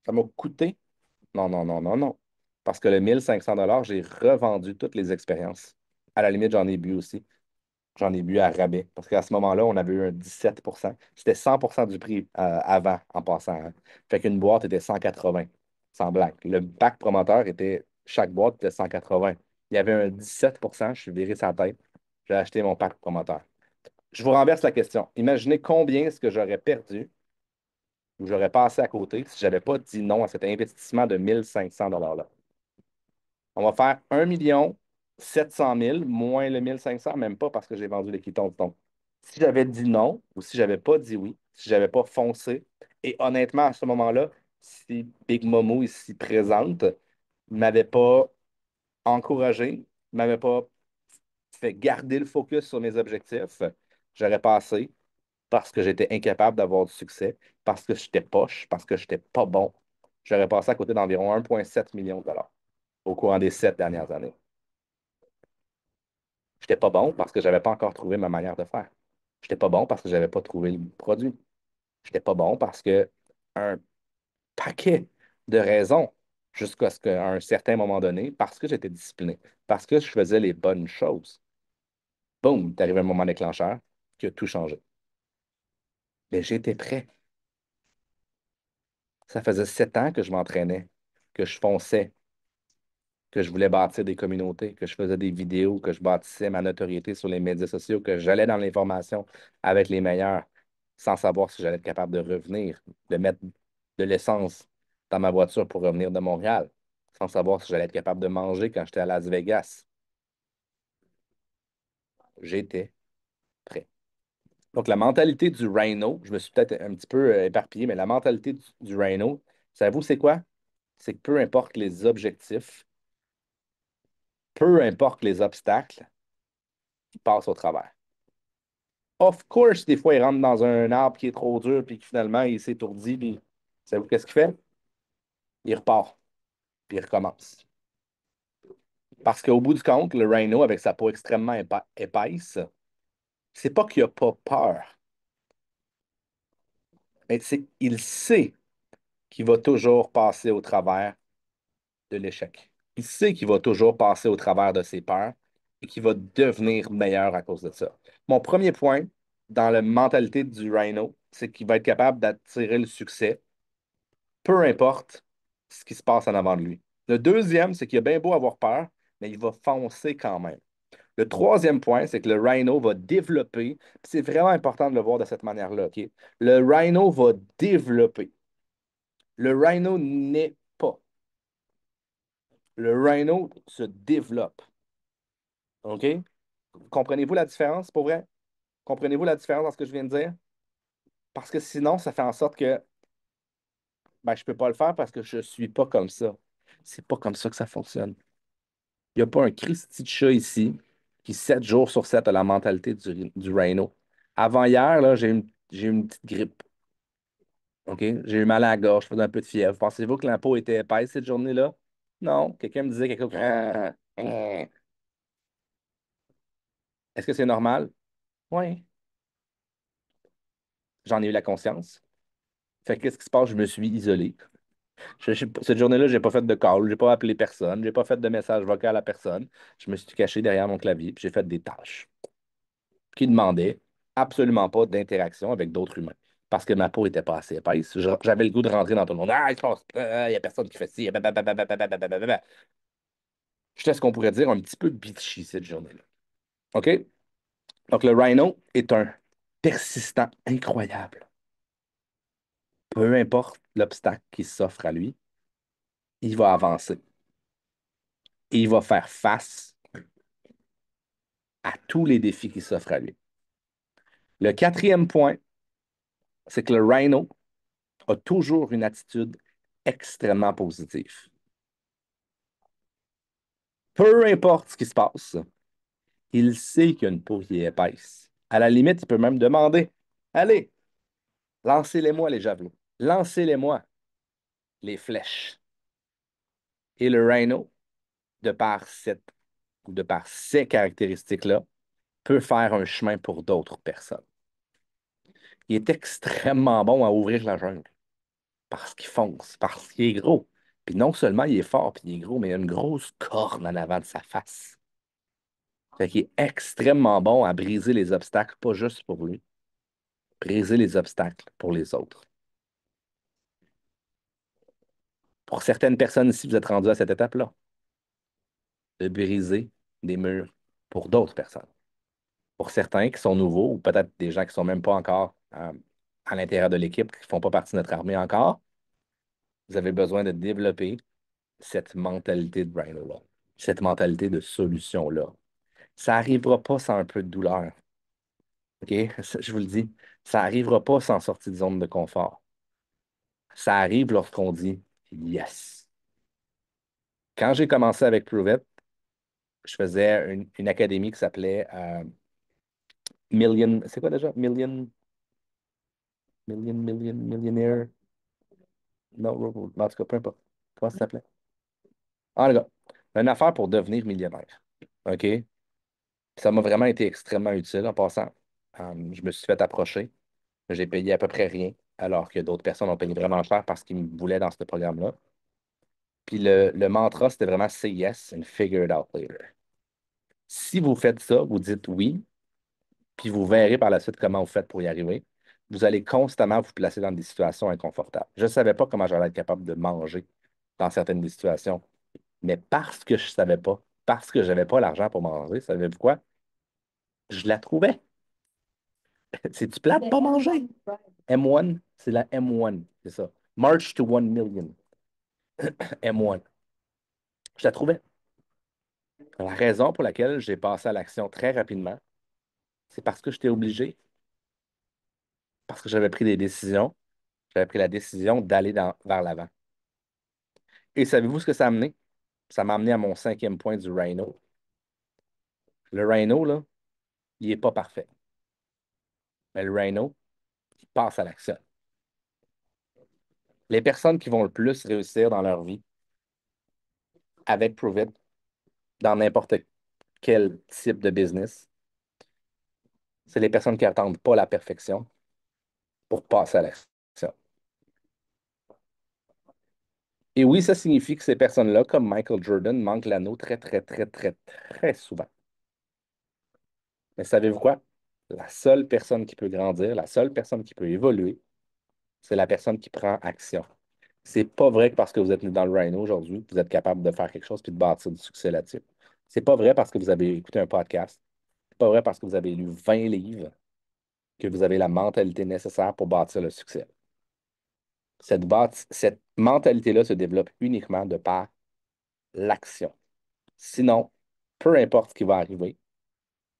Speaker 3: Ça m'a coûté? Non, non, non, non, non. Parce que le 1 500 $, j'ai revendu toutes les expériences. À la limite, j'en ai bu aussi. J'en ai bu à rabais. Parce qu'à ce moment-là, on avait eu un 17%. C'était 100% du prix avant, en passant, hein. Fait qu'une boîte était 180, sans blague. Le pack promoteur chaque boîte était 180. Il y avait un 17%, je suis viré sa tête. J'ai acheté mon pack promoteur. Je vous renverse la question. Imaginez combien est-ce que j'aurais perdu ou j'aurais passé à côté si je n'avais pas dit non à cet investissement de 1 500 $ là. On va faire 1 700 000 moins le 1 500, même pas parce que j'ai vendu les quittons. Donc, si j'avais dit non ou si j'avais pas dit oui, si j'avais pas foncé, et honnêtement, à ce moment-là, si Big Momo ici présente ne m'avait pas encouragé, ne m'avait pas fait garder le focus sur mes objectifs, j'aurais passé parce que j'étais incapable d'avoir du succès, parce que j'étais poche, parce que j'étais pas bon. J'aurais passé à côté d'environ 1,7 million au courant des 7 dernières années. J'étais pas bon parce que j'avais pas encore trouvé ma manière de faire. J'étais pas bon parce que j'avais pas trouvé le produit. J'étais pas bon parce que un paquet de raisons jusqu'à ce qu'à un certain moment donné, parce que j'étais discipliné, parce que je faisais les bonnes choses. Boum, est arrivé un moment déclencheur qui a tout changé. Mais j'étais prêt. Ça faisait 7 ans que je m'entraînais, que je fonçais, que je voulais bâtir des communautés, que je faisais des vidéos, que je bâtissais ma notoriété sur les médias sociaux, que j'allais dans l'information avec les meilleurs sans savoir si j'allais être capable de revenir, de mettre de l'essence dans ma voiture pour revenir de Montréal, sans savoir si j'allais être capable de manger quand j'étais à Las Vegas. J'étais prêt. Donc, la mentalité du Rhino, je me suis peut-être un petit peu éparpillé, mais la mentalité du Rhino, savez-vous, c'est quoi? C'est que peu importe les objectifs, peu importe les obstacles, il passe au travers. Of course, des fois, il rentre dans un arbre qui est trop dur, puis que finalement, il s'étourdit, puis savez-vous qu'est-ce qu'il fait? Il repart, puis il recommence. Parce qu'au bout du compte, le Rhino, avec sa peau extrêmement épaisse, c'est pas qu'il a pas peur, mais il sait qu'il va toujours passer au travers de l'échec. Il sait qu'il va toujours passer au travers de ses peurs et qu'il va devenir meilleur à cause de ça. Mon premier point dans la mentalité du Rhino, c'est qu'il va être capable d'attirer le succès, peu importe ce qui se passe en avant de lui. Le deuxième, c'est qu'il a bien beau avoir peur, mais il va foncer quand même. Le troisième point, c'est que le Rhino va développer, puis c'est vraiment important de le voir de cette manière-là, OK? Le Rhino va développer. Le Rhino n'est pas. Le Rhino se développe. OK? Comprenez-vous la différence, pour vrai? Comprenez-vous la différence dans ce que je viens de dire? Parce que sinon, ça fait en sorte que ben, je ne peux pas le faire parce que je ne suis pas comme ça. C'est pas comme ça que ça fonctionne. Il n'y a pas un Christy de chat ici qui, 7 jours sur 7 a la mentalité du Rhino. Avant hier, là, j'ai eu une petite grippe. OK? J'ai eu mal à la gorge, je faisais un peu de fièvre. Pensez-vous que la peau était épaisse cette journée-là? Non. Quelqu'un me disait quelque chose. Est-ce que c'est normal? Oui. J'en ai eu la conscience. Fait que qu'est-ce qui se passe? Je me suis isolé. Cette journée-là, j'ai pas fait de call, j'ai pas appelé personne, j'ai pas fait de message vocal à personne. Je me suis caché derrière mon clavier, puis j'ai fait des tâches qui demandaient absolument pas d'interaction avec d'autres humains. Parce que ma peau était pas assez épaisse. J'avais le goût de rentrer dans tout le monde. Ah, il y a personne qui fait ci. Blablabla. J'étais ce qu'on pourrait dire un petit peu bitchy cette journée-là. OK? Donc, le Rhino est un persistant incroyable. Peu importe l'obstacle qui s'offre à lui, il va avancer. Et il va faire face à tous les défis qui s'offrent à lui. Le quatrième point, c'est que le Rhino a toujours une attitude extrêmement positive. Peu importe ce qui se passe, il sait qu'il y a une peau qui est épaisse. À la limite, il peut même demander, allez, lancez-les-moi les javelots, lancez-les-moi les flèches. Et le Rhino, de par de par ces caractéristiques-là, peut faire un chemin pour d'autres personnes. Il est extrêmement bon à ouvrir la jungle. Parce qu'il fonce, parce qu'il est gros. Puis non seulement il est fort, puis il est gros, mais il a une grosse corne en avant de sa face. Fait qu'il est extrêmement bon à briser les obstacles, pas juste pour lui, briser les obstacles pour les autres. Pour certaines personnes ici, vous êtes rendus à cette étape-là, de briser des murs pour d'autres personnes. Pour certains qui sont nouveaux, ou peut-être des gens qui ne sont même pas encore à l'intérieur de l'équipe, qui ne font pas partie de notre armée encore, vous avez besoin de développer cette mentalité de Rhino-là, cette mentalité de solution-là. Ça n'arrivera pas sans un peu de douleur. OK? Je vous le dis, ça n'arrivera pas sans sortir de zone de confort. Ça arrive lorsqu'on dit yes. Quand j'ai commencé avec Prove It, je faisais une académie qui s'appelait Million. C'est quoi déjà? Millionaire. Non, en tout cas, peu importe. Comment ça s'appelait? Ah, le gars. Une affaire pour devenir millionnaire. OK? Ça m'a vraiment été extrêmement utile en passant. Je me suis fait approcher. J'ai payé à peu près rien, alors que d'autres personnes ont payé vraiment cher parce qu'ils me voulaient dans ce programme-là. Puis le mantra, c'était vraiment say yes and figure it out later. Si vous faites ça, vous dites oui, puis vous verrez par la suite comment vous faites pour y arriver. Vous allez constamment vous placer dans des situations inconfortables. Je ne savais pas comment j'allais être capable de manger dans certaines des situations, mais parce que je ne savais pas, parce que je n'avais pas l'argent pour manger, savez-vous quoi? Je la trouvais. C'est-tu plate de pas manger? M1, c'est la M1, c'est ça. March to 1 million. M1. Je la trouvais. La raison pour laquelle j'ai passé à l'action très rapidement, c'est parce que j'étais obligé, parce que j'avais pris des décisions. J'avais pris la décision d'aller vers l'avant. Et savez-vous ce que ça a amené? Ça m'a amené à mon cinquième point du Rhino. Le Rhino, là, il n'est pas parfait. Mais le Rhino, il passe à l'action. Les personnes qui vont le plus réussir dans leur vie avec Prove It, dans n'importe quel type de business, c'est les personnes qui n'attendent pas la perfection pour passer à l'action. Et oui, ça signifie que ces personnes-là, comme Michael Jordan, manquent l'anneau très, très, très, très, très souvent. Mais savez-vous quoi? La seule personne qui peut grandir, la seule personne qui peut évoluer, c'est la personne qui prend action. C'est pas vrai que parce que vous êtes dans le Rhino aujourd'hui, vous êtes capable de faire quelque chose puis de bâtir du succès là-dessus. C'est pas vrai parce que vous avez écouté un podcast. C'est pas vrai parce que vous avez lu 20 livres que vous avez la mentalité nécessaire pour bâtir le succès. Cette mentalité-là se développe uniquement de par l'action. Sinon, peu importe ce qui va arriver,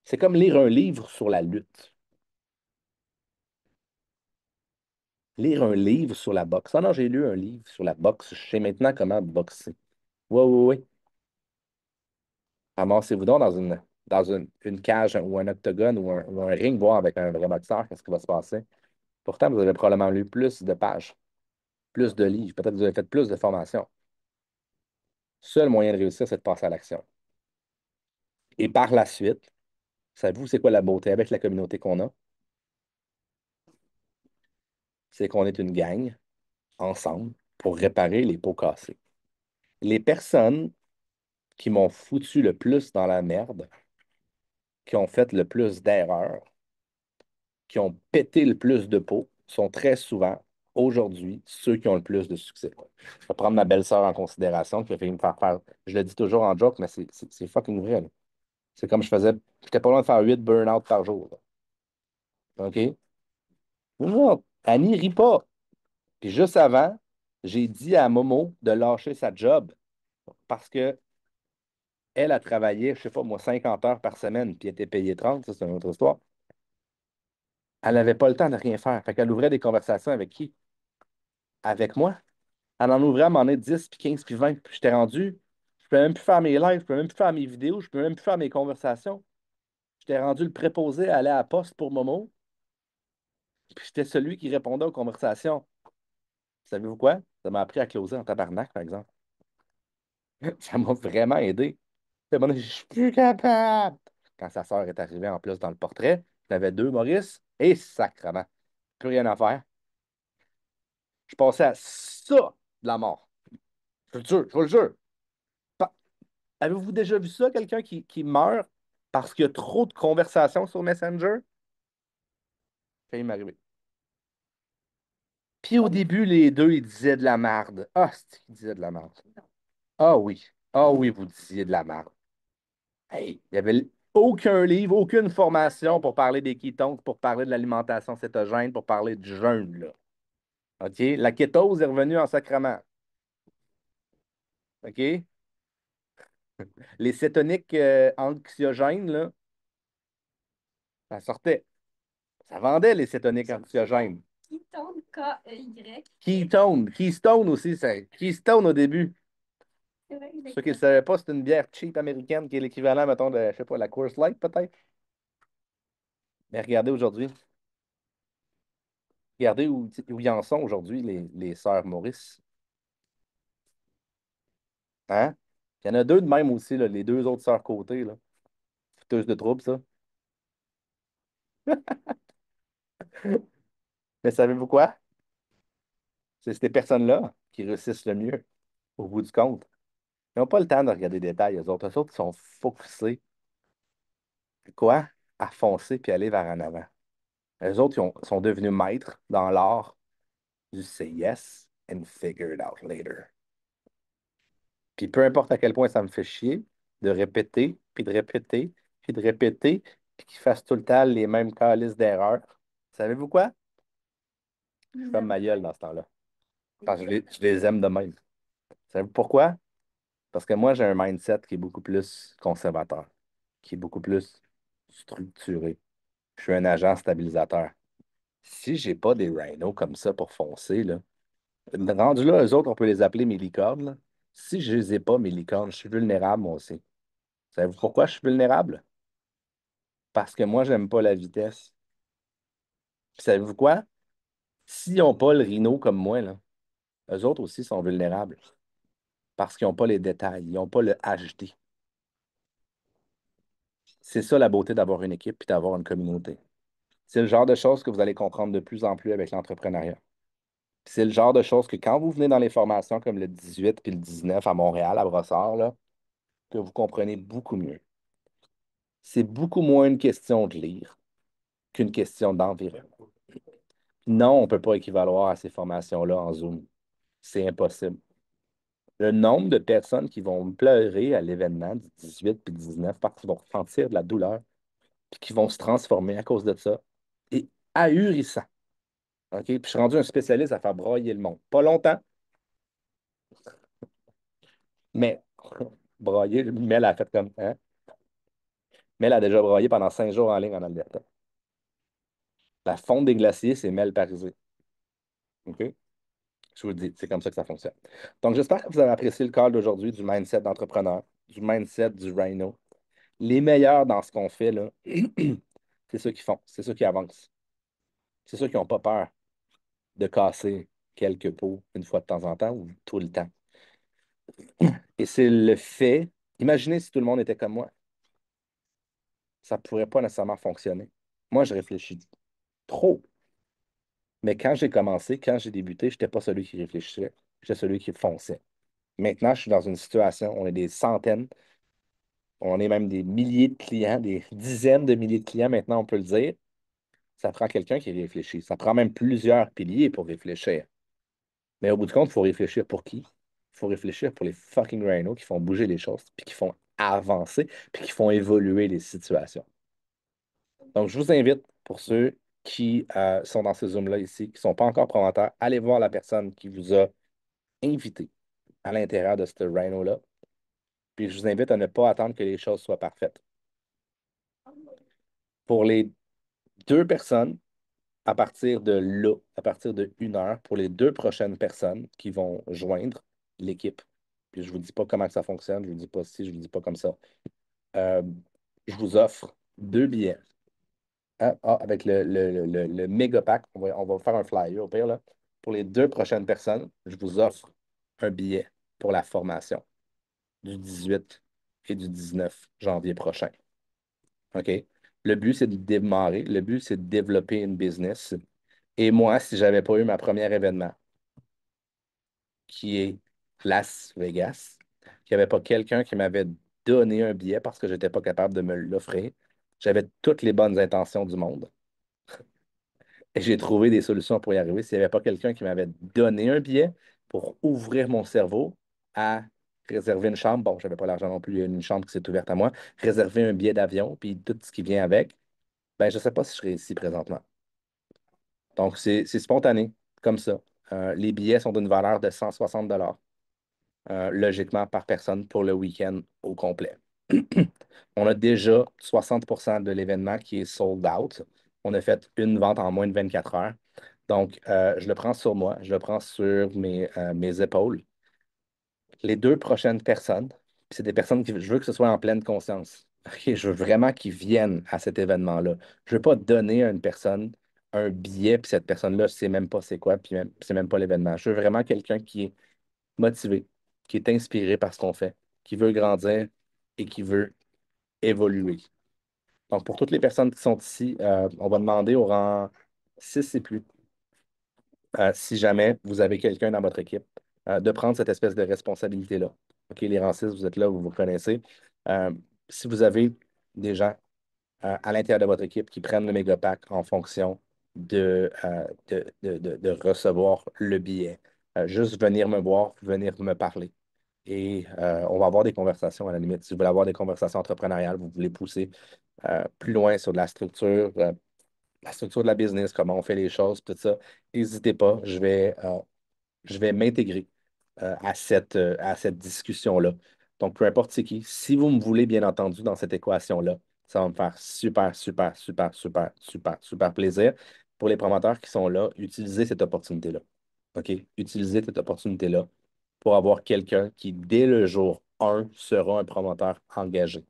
Speaker 3: c'est comme lire un livre sur la lutte. Lire un livre sur la boxe. Ah non, j'ai lu un livre sur la boxe. Je sais maintenant comment boxer. Oui, oui, oui. Amassez-vous donc dans une cage ou un octogone ou un ring, voir avec un vrai boxeur, qu'est-ce qui va se passer. Pourtant, vous avez probablement lu plus de pages, plus de livres. Peut-être que vous avez fait plus de formations. Seul moyen de réussir, c'est de passer à l'action. Et par la suite, savez-vous, c'est quoi la beauté avec la communauté qu'on a? C'est qu'on est une gang, ensemble, pour réparer les pots cassés. Les personnes qui m'ont foutu le plus dans la merde, qui ont fait le plus d'erreurs, qui ont pété le plus de pots, sont très souvent, aujourd'hui, ceux qui ont le plus de succès. Je vais prendre ma belle-sœur en considération, qui a fait me faire faire. Je le dis toujours en joke, mais c'est fucking vrai, là. C'est comme j'étais pas loin de faire 8 burn-out par jour, là. OK? Non, Annie rit pas. Puis juste avant, j'ai dit à Momo de lâcher sa job parce que elle a travaillé, je sais pas moi, 50 heures par semaine, puis elle était payée 30, ça c'est une autre histoire. Elle n'avait pas le temps de rien faire. Fait qu'elle ouvrait des conversations avec qui? Avec moi. Elle en ouvrait à m'en est 10, puis 15, puis 20. Puis j'étais rendu, je peux même plus faire mes lives, je peux même plus faire mes vidéos, je peux même plus faire mes conversations. J'étais rendu le préposé à aller à la poste pour Momo, puis j'étais celui qui répondait aux conversations. Savez-vous quoi? Ça m'a appris à closer en tabarnak, par exemple. Ça m'a vraiment aidé. À un moment donné, je suis plus capable. Quand sa sœur est arrivée en plus dans le portrait, j'avais deux Maurice et sacrement. Plus rien à faire. Je passais à ça de la mort. Je vous le jure, je vous le jure. Pa- Avez-vous déjà vu ça, quelqu'un qui meurt parce qu'il y a trop de conversations sur Messenger? Ça m'est arrivé. Puis au début, les deux, ils disaient de la merde. Ah, c'est qu'ils disaient de la merde. Ah oui. Ah oui, vous disiez de la merde. Hey, il n'y avait aucun livre, aucune formation pour parler des ketones, pour parler de l'alimentation cétogène, pour parler du jeûne, là. OK? La kétose est revenue en sacrement. OK? Les cétoniques anxiogènes, là, ça sortait. Ça vendait les cétoniques anxiogènes.
Speaker 1: Ketone, K-E-Y.
Speaker 3: Keystone aussi, c'est Keystone au début.
Speaker 1: C'est vrai,
Speaker 3: Pour ceux qui ne le savaient pas, c'est une bière cheap américaine qui est l'équivalent, mettons, de, je sais pas, la Coors Light, peut-être. Mais regardez aujourd'hui. Regardez où ils en sont aujourd'hui, les sœurs Maurice. Hein? Il y en a deux de même aussi, là, les deux autres sœurs côté, là. Fouteuses de troubles, ça. Mais savez-vous quoi? C'est ces personnes-là qui réussissent le mieux, au bout du compte. Ils n'ont pas le temps de regarder des détails. Eux autres, ils sont focusés, quoi? À foncer puis aller vers en avant. Eux autres, sont devenus maîtres dans l'art du say yes and figure it out later. Puis peu importe à quel point ça me fait chier de répéter, puis de répéter, puis de répéter, puis qu'ils fassent tout le temps les mêmes calices d'erreurs. Savez-vous quoi? Je ferme ma gueule dans ce temps-là. Parce que je les aime de même. Savez-vous pourquoi? Parce que moi, j'ai un mindset qui est beaucoup plus conservateur, qui est beaucoup plus structuré. Je suis un agent stabilisateur. Si j'ai pas des rhinos comme ça pour foncer, là, rendu là, eux autres, on peut les appeler mes licornes, là. Si je les ai pas, mes licornes, je suis vulnérable, moi aussi. Savez-vous pourquoi je suis vulnérable? Parce que moi, j'aime pas la vitesse. Puis savez-vous quoi? S'ils n'ont pas le rhino comme moi, là, eux autres aussi sont vulnérables. Parce qu'ils n'ont pas les détails, ils n'ont pas le HD. C'est ça la beauté d'avoir une équipe et d'avoir une communauté. C'est le genre de choses que vous allez comprendre de plus en plus avec l'entrepreneuriat. Puis c'est le genre de choses que quand vous venez dans les formations comme le 18 puis le 19 à Montréal, à Brossard, là, que vous comprenez beaucoup mieux. C'est beaucoup moins une question de lire qu'une question d'environnement. Non, on ne peut pas équivaloir à ces formations-là en Zoom. C'est impossible. Le nombre de personnes qui vont pleurer à l'événement du 18 puis 19 parce qu'ils vont ressentir de la douleur puis qui vont se transformer à cause de ça est ahurissant. OK? Puis je suis rendu un spécialiste à faire broyer le monde. Pas longtemps, mais broyer, Mel a fait comme. Hein? Mel a déjà broyé pendant 5 jours en ligne en Alberta. La fonte des glaciers, c'est Mel parisé. OK? Je vous le dis, c'est comme ça que ça fonctionne. Donc, j'espère que vous avez apprécié le call d'aujourd'hui du mindset d'entrepreneur, du mindset du Rhino. Les meilleurs dans ce qu'on fait, là, c'est ceux qui font, c'est ceux qui avancent. C'est ceux qui n'ont pas peur de casser quelques pots une fois de temps en temps ou tout le temps. Et c'est le fait, imaginez si tout le monde était comme moi, ça ne pourrait pas nécessairement fonctionner. Moi, je réfléchis trop. Mais quand j'ai commencé, quand j'ai débuté, je n'étais pas celui qui réfléchissait, j'étais celui qui fonçait. Maintenant, je suis dans une situation, on est des centaines, on est même des milliers de clients, des dizaines de milliers de clients maintenant, on peut le dire. Ça prend quelqu'un qui réfléchit. Ça prend même plusieurs piliers pour réfléchir. Mais au bout du compte, il faut réfléchir pour qui? Il faut réfléchir pour les fucking rhinos qui font bouger les choses, puis qui font avancer, puis qui font évoluer les situations. Donc, je vous invite, pour ceux qui sont dans ce Zoom-là ici, qui ne sont pas encore promoteurs, allez voir la personne qui vous a invité à l'intérieur de ce rhino-là. Puis je vous invite à ne pas attendre que les choses soient parfaites. Pour les deux personnes, à partir de là, à partir de 1 heure, pour les deux prochaines personnes qui vont joindre l'équipe, puis je ne vous dis pas comment ça fonctionne, je ne vous dis pas si, je ne vous dis pas comme ça, euh, je vous offre 2 billets. Avec le méga pack, on va faire un flyer au pire, là. Pour les deux prochaines personnes, je vous offre un billet pour la formation du 18 et du 19 janvier prochain. OK? Le but, c'est de démarrer. Le but, c'est de développer une business. Et moi, si je n'avais pas eu ma première événement, qui est Las Vegas, qu'il n'y avait pas quelqu'un qui m'avait donné un billet parce que je n'étais pas capable de me l'offrir, j'avais toutes les bonnes intentions du monde. Et j'ai trouvé des solutions pour y arriver. S'il n'y avait pas quelqu'un qui m'avait donné un billet pour ouvrir mon cerveau à réserver une chambre, bon, je n'avais pas l'argent non plus, il y a une chambre qui s'est ouverte à moi, réserver un billet d'avion, puis tout ce qui vient avec, ben, je ne sais pas si je serais ici présentement. Donc, c'est spontané, comme ça. Les billets sont d'une valeur de 160 logiquement par personne pour le week-end au complet. On a déjà 60% de l'événement qui est sold out. On a fait une vente en moins de 24 heures. Donc, je le prends sur moi, je le prends sur mes épaules. Les deux prochaines personnes, puis c'est des personnes que je veux que ce soit en pleine conscience. OK? Je veux vraiment qu'ils viennent à cet événement-là. Je ne veux pas donner à une personne un billet, puis cette personne-là ne sait même pas c'est quoi, puis même, c'est même pas l'événement. Je veux vraiment quelqu'un qui est motivé, qui est inspiré par ce qu'on fait, qui veut grandir et qui veut évoluer. Donc, pour toutes les personnes qui sont ici, on va demander au rang 6 et plus, si jamais vous avez quelqu'un dans votre équipe, de prendre cette espèce de responsabilité-là. OK, les rangs 6, vous êtes là, vous vous connaissez. Euh, si vous avez des gens à l'intérieur de votre équipe qui prennent le méga pack en fonction de recevoir le billet, juste venir me voir, venir me parler. Et on va avoir des conversations à la limite. Si vous voulez avoir des conversations entrepreneuriales, vous voulez pousser plus loin sur de la structure de la business, comment on fait les choses, tout ça, n'hésitez pas, je vais m'intégrer à cette discussion-là. Donc, peu importe c'est qui, si vous me voulez, bien entendu, dans cette équation-là, ça va me faire super, super, super, super, super, super plaisir. Pour les promoteurs qui sont là, utilisez cette opportunité-là. OK? Utilisez cette opportunité-là pour avoir quelqu'un qui, dès le jour 1, sera un promoteur engagé.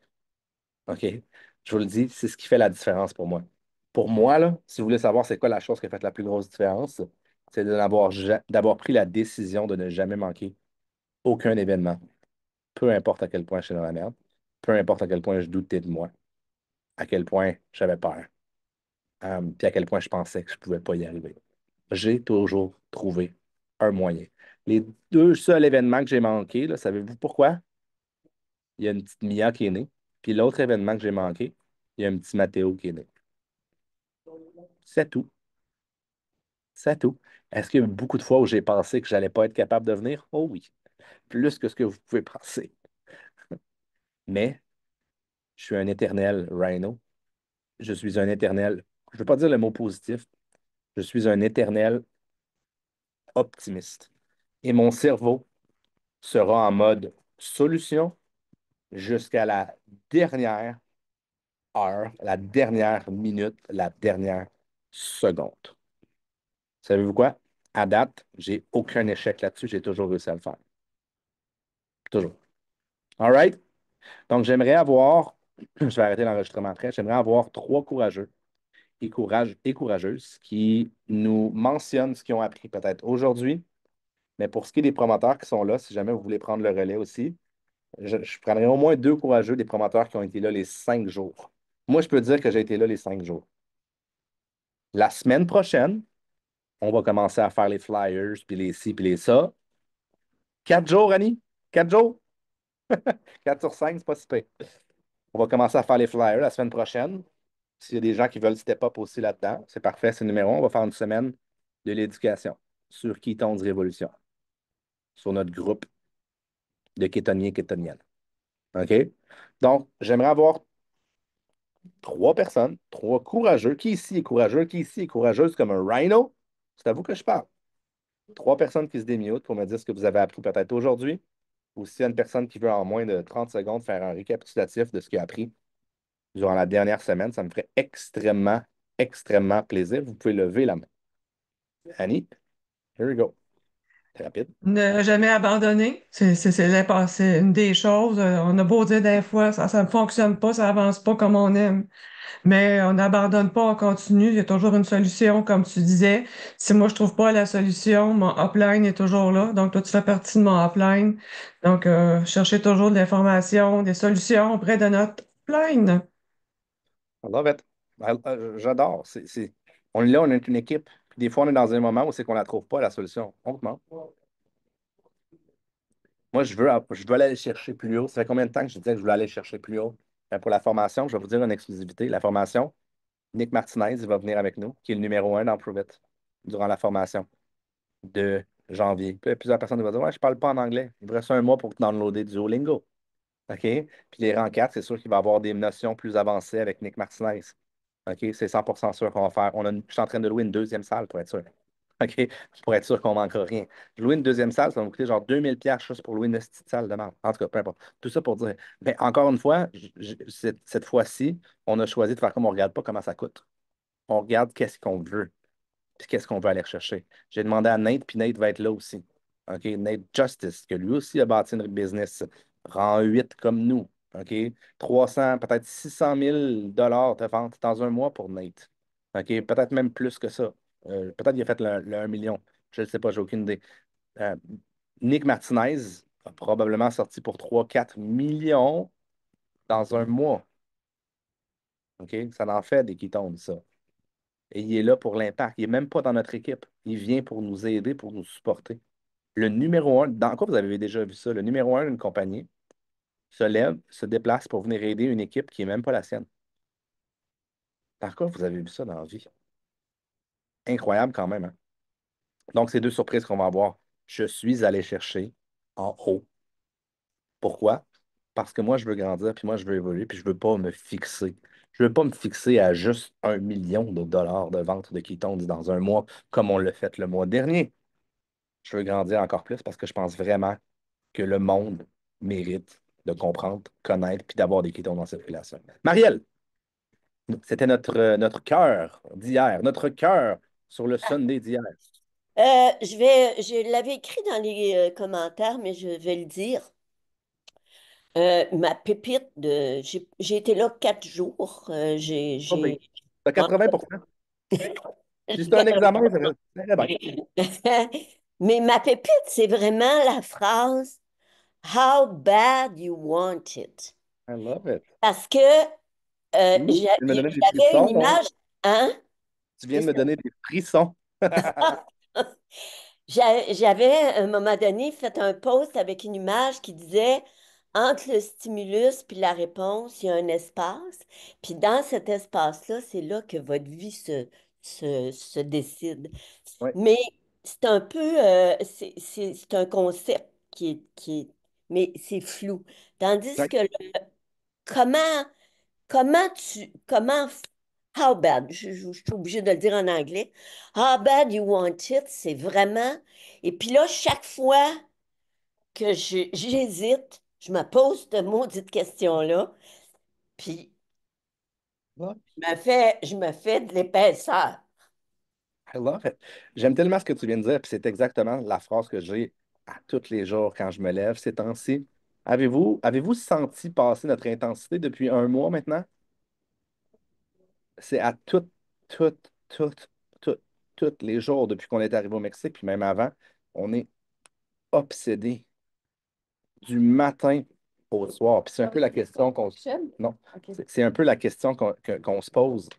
Speaker 3: OK? Je vous le dis, c'est ce qui fait la différence pour moi. Pour moi, là, si vous voulez savoir c'est quoi la chose qui a fait la plus grosse différence, c'est d'avoir pris la décision de ne jamais manquer aucun événement. Peu importe à quel point je suis dans la merde, peu importe à quel point je doutais de moi, à quel point j'avais peur, puis à quel point je pensais que je ne pouvais pas y arriver. J'ai toujours trouvé un moyen. Les deux seuls événements que j'ai manqués, là, savez-vous pourquoi? Il y a une petite Mia qui est née. Puis l'autre événement que j'ai manqué, il y a un petit Mathéo qui est né. C'est tout. C'est tout. Est-ce qu'il y a eu beaucoup de fois où j'ai pensé que j'allais pas être capable de venir? Oh oui, plus que ce que vous pouvez penser. Mais je suis un éternel Rhino. Je suis un éternel, je ne veux pas dire le mot positif, je suis un éternel optimiste. Et mon cerveau sera en mode solution jusqu'à la dernière heure, la dernière minute, la dernière seconde. Savez-vous quoi? À date, j'ai aucun échec là-dessus. J'ai toujours réussi à le faire. Toujours. All right? Donc, j'aimerais avoir, je vais arrêter l'enregistrement après, j'aimerais avoir trois courageux et courageuses qui nous mentionnent ce qu'ils ont appris peut-être aujourd'hui. Mais pour ce qui est des promoteurs qui sont là, si jamais vous voulez prendre le relais aussi, je prendrai au moins deux courageux des promoteurs qui ont été là les 5 jours. Moi, je peux dire que j'ai été là les 5 jours. La semaine prochaine, on va commencer à faire les flyers, puis les ci, puis les ça. 4 jours, Annie? 4 jours? 4 sur 5, c'est pas si pire. On va commencer à faire les flyers la semaine prochaine. S'il y a des gens qui veulent step up aussi là-dedans, c'est parfait, c'est numéro 1. On va faire une semaine de l'éducation sur Ketones Révolution, sur notre groupe de kétoniens et kétoniennes. OK? Donc, j'aimerais avoir trois personnes, trois courageux. Qui ici est courageux? Qui ici est courageuse comme un rhino? C'est à vous que je parle. Trois personnes qui se démutent pour me dire ce que vous avez appris peut-être aujourd'hui. Ou s'il y a une personne qui veut en moins de 30 secondes faire un récapitulatif de ce qu'il a appris durant la dernière semaine, ça me ferait extrêmement, extrêmement plaisir. Vous pouvez lever la main. Annie, here we go. C'est rapide.
Speaker 4: Ne jamais abandonner, c'est une des choses. On a beau dire des fois, ça ne fonctionne pas, ça avance pas comme on aime. Mais on n'abandonne pas, on continue. Il y a toujours une solution, comme tu disais. Si moi, je trouve pas la solution, mon upline est toujours là. Donc, toi, tu fais partie de mon upline. Donc, cherchez toujours de l'information, des solutions auprès de notre upline.
Speaker 3: I love it. J'adore. On est là, on est une équipe. Puis des fois, on est dans un moment où c'est qu'on ne la trouve pas, la solution. On demande. Moi, je veux aller chercher plus haut. Ça fait combien de temps que je disais que je voulais aller chercher plus haut? Pour la formation, je vais vous dire une exclusivité. La formation, Nick Martinez, il va venir avec nous, qui est le numéro 1 dans Prove It, durant la formation de janvier. Puis, il y a plusieurs personnes qui vont dire, ouais, je ne parle pas en anglais. Il me reste un mois pour downloader Duolingo. OK? Puis les rangs 4, c'est sûr qu'il va avoir des notions plus avancées avec Nick Martinez. OK? C'est 100% sûr qu'on va faire. Je suis en train de louer une deuxième salle pour être sûr. OK? Pour être sûr qu'on ne manquera rien. Louer une deuxième salle, ça va me coûter genre 2000$ juste pour louer une petite salle de merde. En tout cas, peu importe. Tout ça pour dire. Mais encore une fois, cette fois-ci, on a choisi de faire comme on ne regarde pas comment ça coûte. On regarde qu'est-ce qu'on veut puis qu'est-ce qu'on veut aller chercher. J'ai demandé à Nate, puis Nate va être là aussi. OK? Nate Justice, que lui aussi a bâti une business rang 8 comme nous. OK? 300, peut-être 600 000 $ de vente dans un mois pour Nate. OK? Peut-être même plus que ça. Peut-être qu'il a fait le 1 million. Je ne sais pas, j'ai aucune idée. Euh, Nick Martinez a probablement sorti pour 3 4 millions dans un mois. OK? Ça en fait des qui tombent, ça. Et il est là pour l'impact. Il n'est même pas dans notre équipe. Il vient pour nous aider, pour nous supporter. Le numéro 1, dans quoi vous avez déjà vu ça? Le numéro 1 d'une compagnie se lève, se déplace pour venir aider une équipe qui n'est même pas la sienne. Par quoi vous avez vu ça dans la vie? Incroyable quand même, hein? Donc, c'est deux surprises qu'on va avoir. Je suis allé chercher en haut. Pourquoi? Parce que moi, je veux grandir, puis moi, je veux évoluer, puis je ne veux pas me fixer. Je ne veux pas me fixer à juste 1 million de dollars de vente de Ketones dans un mois, comme on l'a fait le mois dernier. je veux grandir encore plus parce que je pense vraiment que le monde mérite de comprendre, connaître, puis d'avoir des kétons dans cette relation. Marielle, c'était notre cœur d'hier, notre cœur sur le Sunday d'hier.
Speaker 5: Je l'avais écrit dans les commentaires, mais je vais le dire. Ma pépite j'ai été là 4 jours.
Speaker 3: Pas pire.
Speaker 5: J'ai,
Speaker 3: T'as 80%. Si c'était un examen, ça serait bien.
Speaker 5: Mais ma pépite, c'est vraiment la phrase How bad you want it.
Speaker 3: I love it.
Speaker 5: Parce que
Speaker 3: Ouh, tu viens de me donner des
Speaker 5: j'avais une
Speaker 3: frissons, là.
Speaker 5: image, hein?
Speaker 3: Tu viens de
Speaker 5: Qu'est-ce
Speaker 3: me donner des frissons.
Speaker 5: J'avais, à un moment donné, fait un post avec une image qui disait entre le stimulus puis la réponse, il y a un espace. Puis dans cet espace-là, c'est là que votre vie se décide.
Speaker 3: Oui.
Speaker 5: Mais c'est un peu, c'est un concept mais c'est flou. Tandis
Speaker 3: Ouais.
Speaker 5: que comment, comment, how bad, je suis obligée de le dire en anglais, how bad you want it, c'est vraiment, et puis là, chaque fois que j'hésite, je me pose cette maudite question-là, puis je me fais de l'épaisseur.
Speaker 3: I love it. J'aime tellement ce que tu viens de dire, puis c'est exactement la phrase que j'ai à tous les jours quand je me lève ces temps-ci. Avez-vous senti passer notre intensité depuis un mois maintenant? C'est à toutes, toutes, toutes, tous les jours depuis qu'on est arrivé au Mexique, puis même avant, on est obsédé du matin au soir. Puis c'est un peu la question qu'on se... Non,
Speaker 1: OK.
Speaker 3: c'est un peu la question qu'on se pose,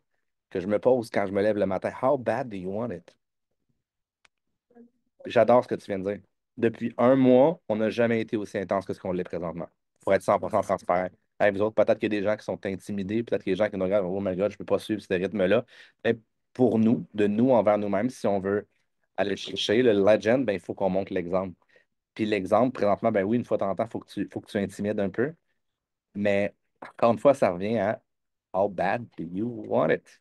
Speaker 3: que je me pose quand je me lève le matin. How bad do you want it? J'adore ce que tu viens de dire. Depuis un mois, on n'a jamais été aussi intense que ce qu'on l'est présentement. Pour être 100% transparent. Hey, vous autres, peut-être qu'il y a des gens qui sont intimidés, peut-être qu'il y a des gens qui nous regardent, oh my God, je ne peux pas suivre ce rythme-là. Mais pour nous, de nous envers nous-mêmes, si on veut aller chercher le legend, ben, il faut qu'on montre l'exemple. Puis l'exemple, présentement, ben oui, une fois de temps en temps, il faut que tu intimides un peu. Mais encore une fois, ça revient à How bad do you want it?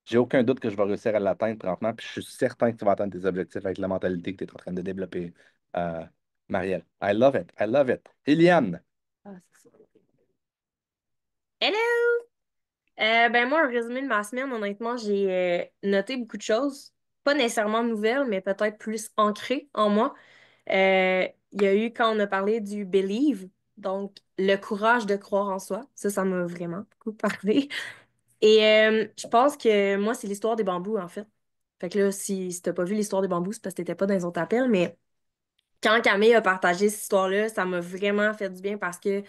Speaker 3: J'ai aucun doute que je vais réussir à l'atteindre présentement, puis je suis certain que tu vas atteindre tes objectifs avec la mentalité que tu es en train de développer, euh, Marielle. I love it. I love it. Eliane.
Speaker 1: Ah, c'est ça.
Speaker 6: Hello! Ben moi, un résumé de ma semaine, honnêtement, j'ai noté beaucoup de choses. Pas nécessairement nouvelles, mais peut-être plus ancrées en moi. Il y a eu, quand on a parlé du believe, donc le courage de croire en soi. Ça m'a vraiment beaucoup parlé. Et je pense que moi, c'est l'histoire des bambous, en fait. Fait que là, si t'as pas vu l'histoire des bambous, c'est parce que t'étais pas dans les autres appels, mais quand Camille a partagé cette histoire-là, ça m'a vraiment fait du bien parce que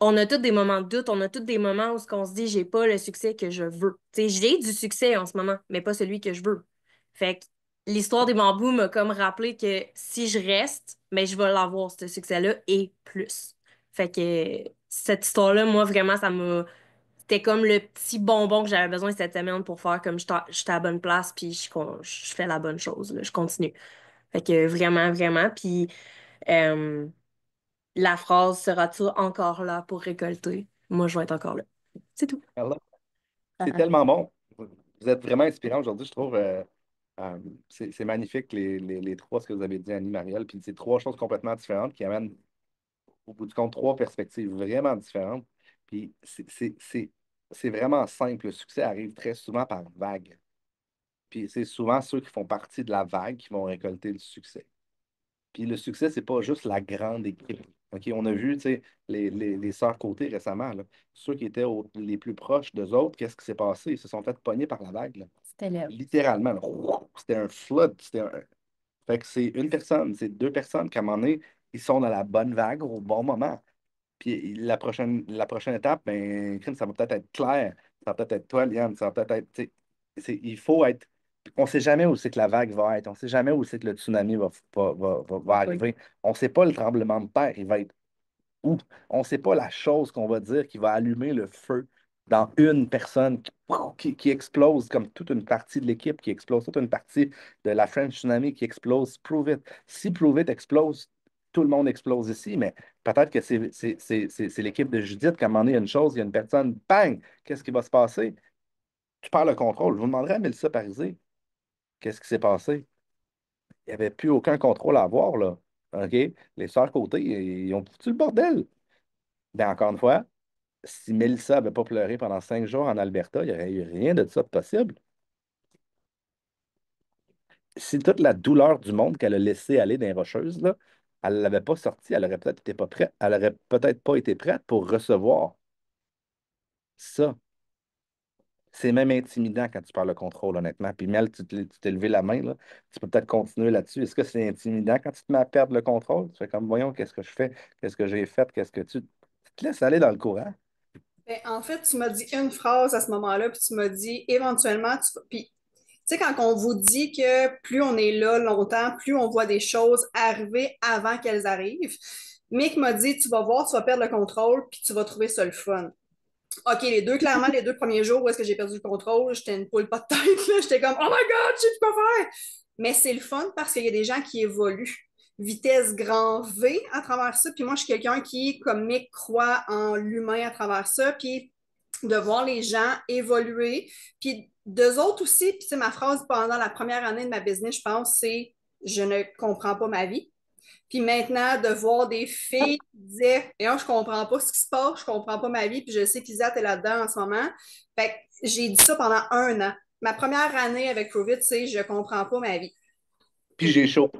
Speaker 6: on a tous des moments de doute, on a tous des moments où on se dit, j'ai pas le succès que je veux. Tu sais, j'ai du succès en ce moment, mais pas celui que je veux. Fait que l'histoire des bambous m'a comme rappelé que si je reste, mais je vais l'avoir, ce succès-là, et plus. Fait que cette histoire-là, moi, vraiment, c'était comme le petit bonbon que j'avais besoin cette semaine pour faire comme j'étais à la bonne place, puis je fais la bonne chose, là, je continue. Fait que vraiment, vraiment. Puis euh, la phrase seras-tu encore là pour récolter? Moi, je vais être encore là. C'est tout.
Speaker 3: Alors, c'est tellement bon. Vous êtes vraiment inspirant aujourd'hui, je trouve. C'est magnifique, les trois, ce que vous avez dit, Annie, Marielle. Puis c'est trois choses complètement différentes qui amènent, au bout du compte, trois perspectives vraiment différentes. Puis c'est vraiment simple. Le succès arrive très souvent par vague. Puis c'est souvent ceux qui font partie de la vague qui vont récolter le succès. Puis le succès, c'est pas juste la grande équipe. OK, on a vu, tu sais, les sœurs Côté récemment, là. Ceux qui étaient les plus proches d'eux autres, qu'est-ce qui s'est passé? Ils se sont fait pogner par la vague, là.
Speaker 1: C'était là.
Speaker 3: Littéralement, là. C'était un flood. Fait que c'est une personne, c'est deux personnes qu'à un moment donné, ils sont dans la bonne vague au bon moment. Puis la prochaine étape, ben, crime, ça va peut-être être Claire, ça va peut-être être toi, Liane, ça va peut-être être. Tu sais, il faut être. On ne sait jamais où c'est que la vague va être. On ne sait jamais où c'est que le tsunami va arriver. On ne sait pas le tremblement de terre, il va être où. On ne sait pas la chose qu'on va dire qui va allumer le feu dans une personne qui explose comme toute une partie de l'équipe, qui explose toute une partie de la French Tsunami qui explose. Prove It. Si Prove It explose, tout le monde explose ici, mais peut-être que c'est l'équipe de Judith, qu'à un moment donné, il y a une chose, il y a une personne, bang, qu'est-ce qui va se passer? Tu perds le contrôle. Je vous demanderai à Mélissa Parisé, qu'est-ce qui s'est passé? Il n'y avait plus aucun contrôle à avoir, là. OK? Les sœurs côté, ils ont foutu le bordel. Ben, encore une fois, si Mélissa n'avait pas pleuré pendant 5 jours en Alberta, il n'y aurait eu rien de ça de possible. Si toute la douleur du monde qu'elle a laissé aller dans les Rocheuses, là, elle ne l'avait pas sortie, elle aurait peut-être été pas prête, elle aurait peut-être pas été prête pour recevoir ça. C'est même intimidant quand tu parles de contrôle, honnêtement. Puis Mel, tu t'es levé la main, là. Tu peux peut-être continuer là-dessus. Est-ce que c'est intimidant quand tu te mets à perdre le contrôle? Tu fais comme, voyons, qu'est-ce que je fais? Qu'est-ce que j'ai fait? Qu'est-ce que tu te laisses aller dans le courant?
Speaker 7: Ben, en fait, tu m'as dit une phrase à ce moment-là, puis tu m'as dit éventuellement, puis tu sais, quand on vous dit que plus on est là longtemps, plus on voit des choses arriver avant qu'elles arrivent, Mick m'a dit, tu vas voir, tu vas perdre le contrôle, puis tu vas trouver ça le fun. OK, clairement, les 2 premiers jours où est-ce que j'ai perdu le contrôle, j'étais une poule pas de tête, là. J'étais comme, oh my God, je sais plus quoi faire. Mais c'est le fun parce qu'il y a des gens qui évoluent. Vitesse grand V à travers ça. Puis moi, je suis quelqu'un qui, comme Mick, croit en l'humain à travers ça. Puis de voir les gens évoluer. Puis d'eux autres aussi, puis c'est ma phrase pendant la première année de ma business, je pense, c'est je ne comprends pas ma vie. Puis maintenant, de voir des filles qui disaient, et je comprends pas ce qui se passe, je comprends pas ma vie, puis je sais qu'Isat est là-dedans en ce moment. Fait que j'ai dit ça pendant 1 an. Ma première année avec COVID, c'est je comprends pas ma vie.
Speaker 3: Puis j'ai chaud.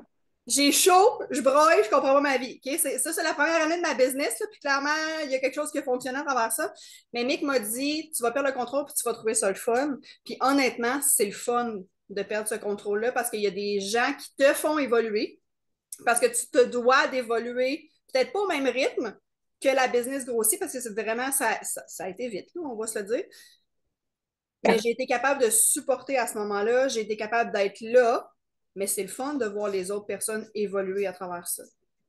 Speaker 7: J'ai chaud, je broille, je comprends pas ma vie. Okay? Ça, c'est la première année de ma business, là, puis clairement, il y a quelque chose qui a fonctionné à travers ça. Mais Mick m'a dit, tu vas perdre le contrôle, puis tu vas trouver ça le fun. Puis honnêtement, c'est le fun de perdre ce contrôle-là parce qu'il y a des gens qui te font évoluer, parce que tu te dois d'évoluer, peut-être pas au même rythme que la business grossit, parce que c'est vraiment, ça a été vite, là, on va se le dire. Mais j'ai été capable de supporter à ce moment-là, j'ai été capable d'être là, mais c'est le fun de voir les autres personnes évoluer à travers ça.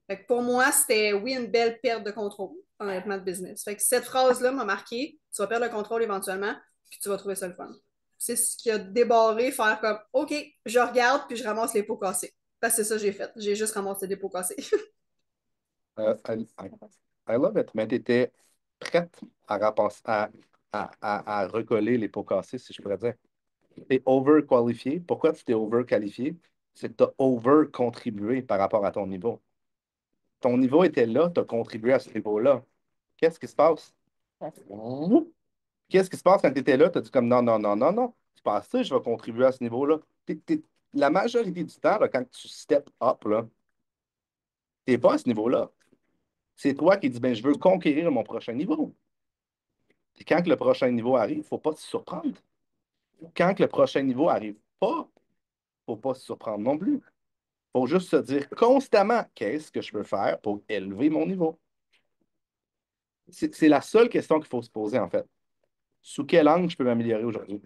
Speaker 7: Fait que pour moi, c'était, oui, une belle perte de contrôle, honnêtement, de business. Fait que cette phrase-là m'a marqué, tu vas perdre le contrôle éventuellement, puis tu vas trouver ça le fun. C'est ce qui a débarré, faire comme, OK, je regarde, puis je ramasse les pots cassés. Parce que c'est ça que j'ai fait. J'ai juste ramassé des pots cassés.
Speaker 3: I love it. Mais tu étais prête à, à recoller les pots cassés, si je pourrais dire. Tu es over-qualifié. Pourquoi tu t'es over-qualifié? C'est que tu as over-contribué par rapport à ton niveau. Ton niveau était là, tu as contribué à ce niveau-là. Qu'est-ce qui se passe? Qu'est-ce qui se passe quand tu étais là? Tu as dit comme non, non, non, non, non. C'est pas ça, je vais contribuer à ce niveau-là. La majorité du temps, là, quand tu step up, tu n'es pas à ce niveau-là. C'est toi qui dis, ben, je veux conquérir mon prochain niveau. Puis quand que le prochain niveau arrive, il ne faut pas se surprendre. Quand que le prochain niveau arrive pas, il ne faut pas se surprendre non plus. Il faut juste se dire constamment qu'est-ce que je peux faire pour élever mon niveau. C'est la seule question qu'il faut se poser, en fait. Sous quel angle je peux m'améliorer aujourd'hui?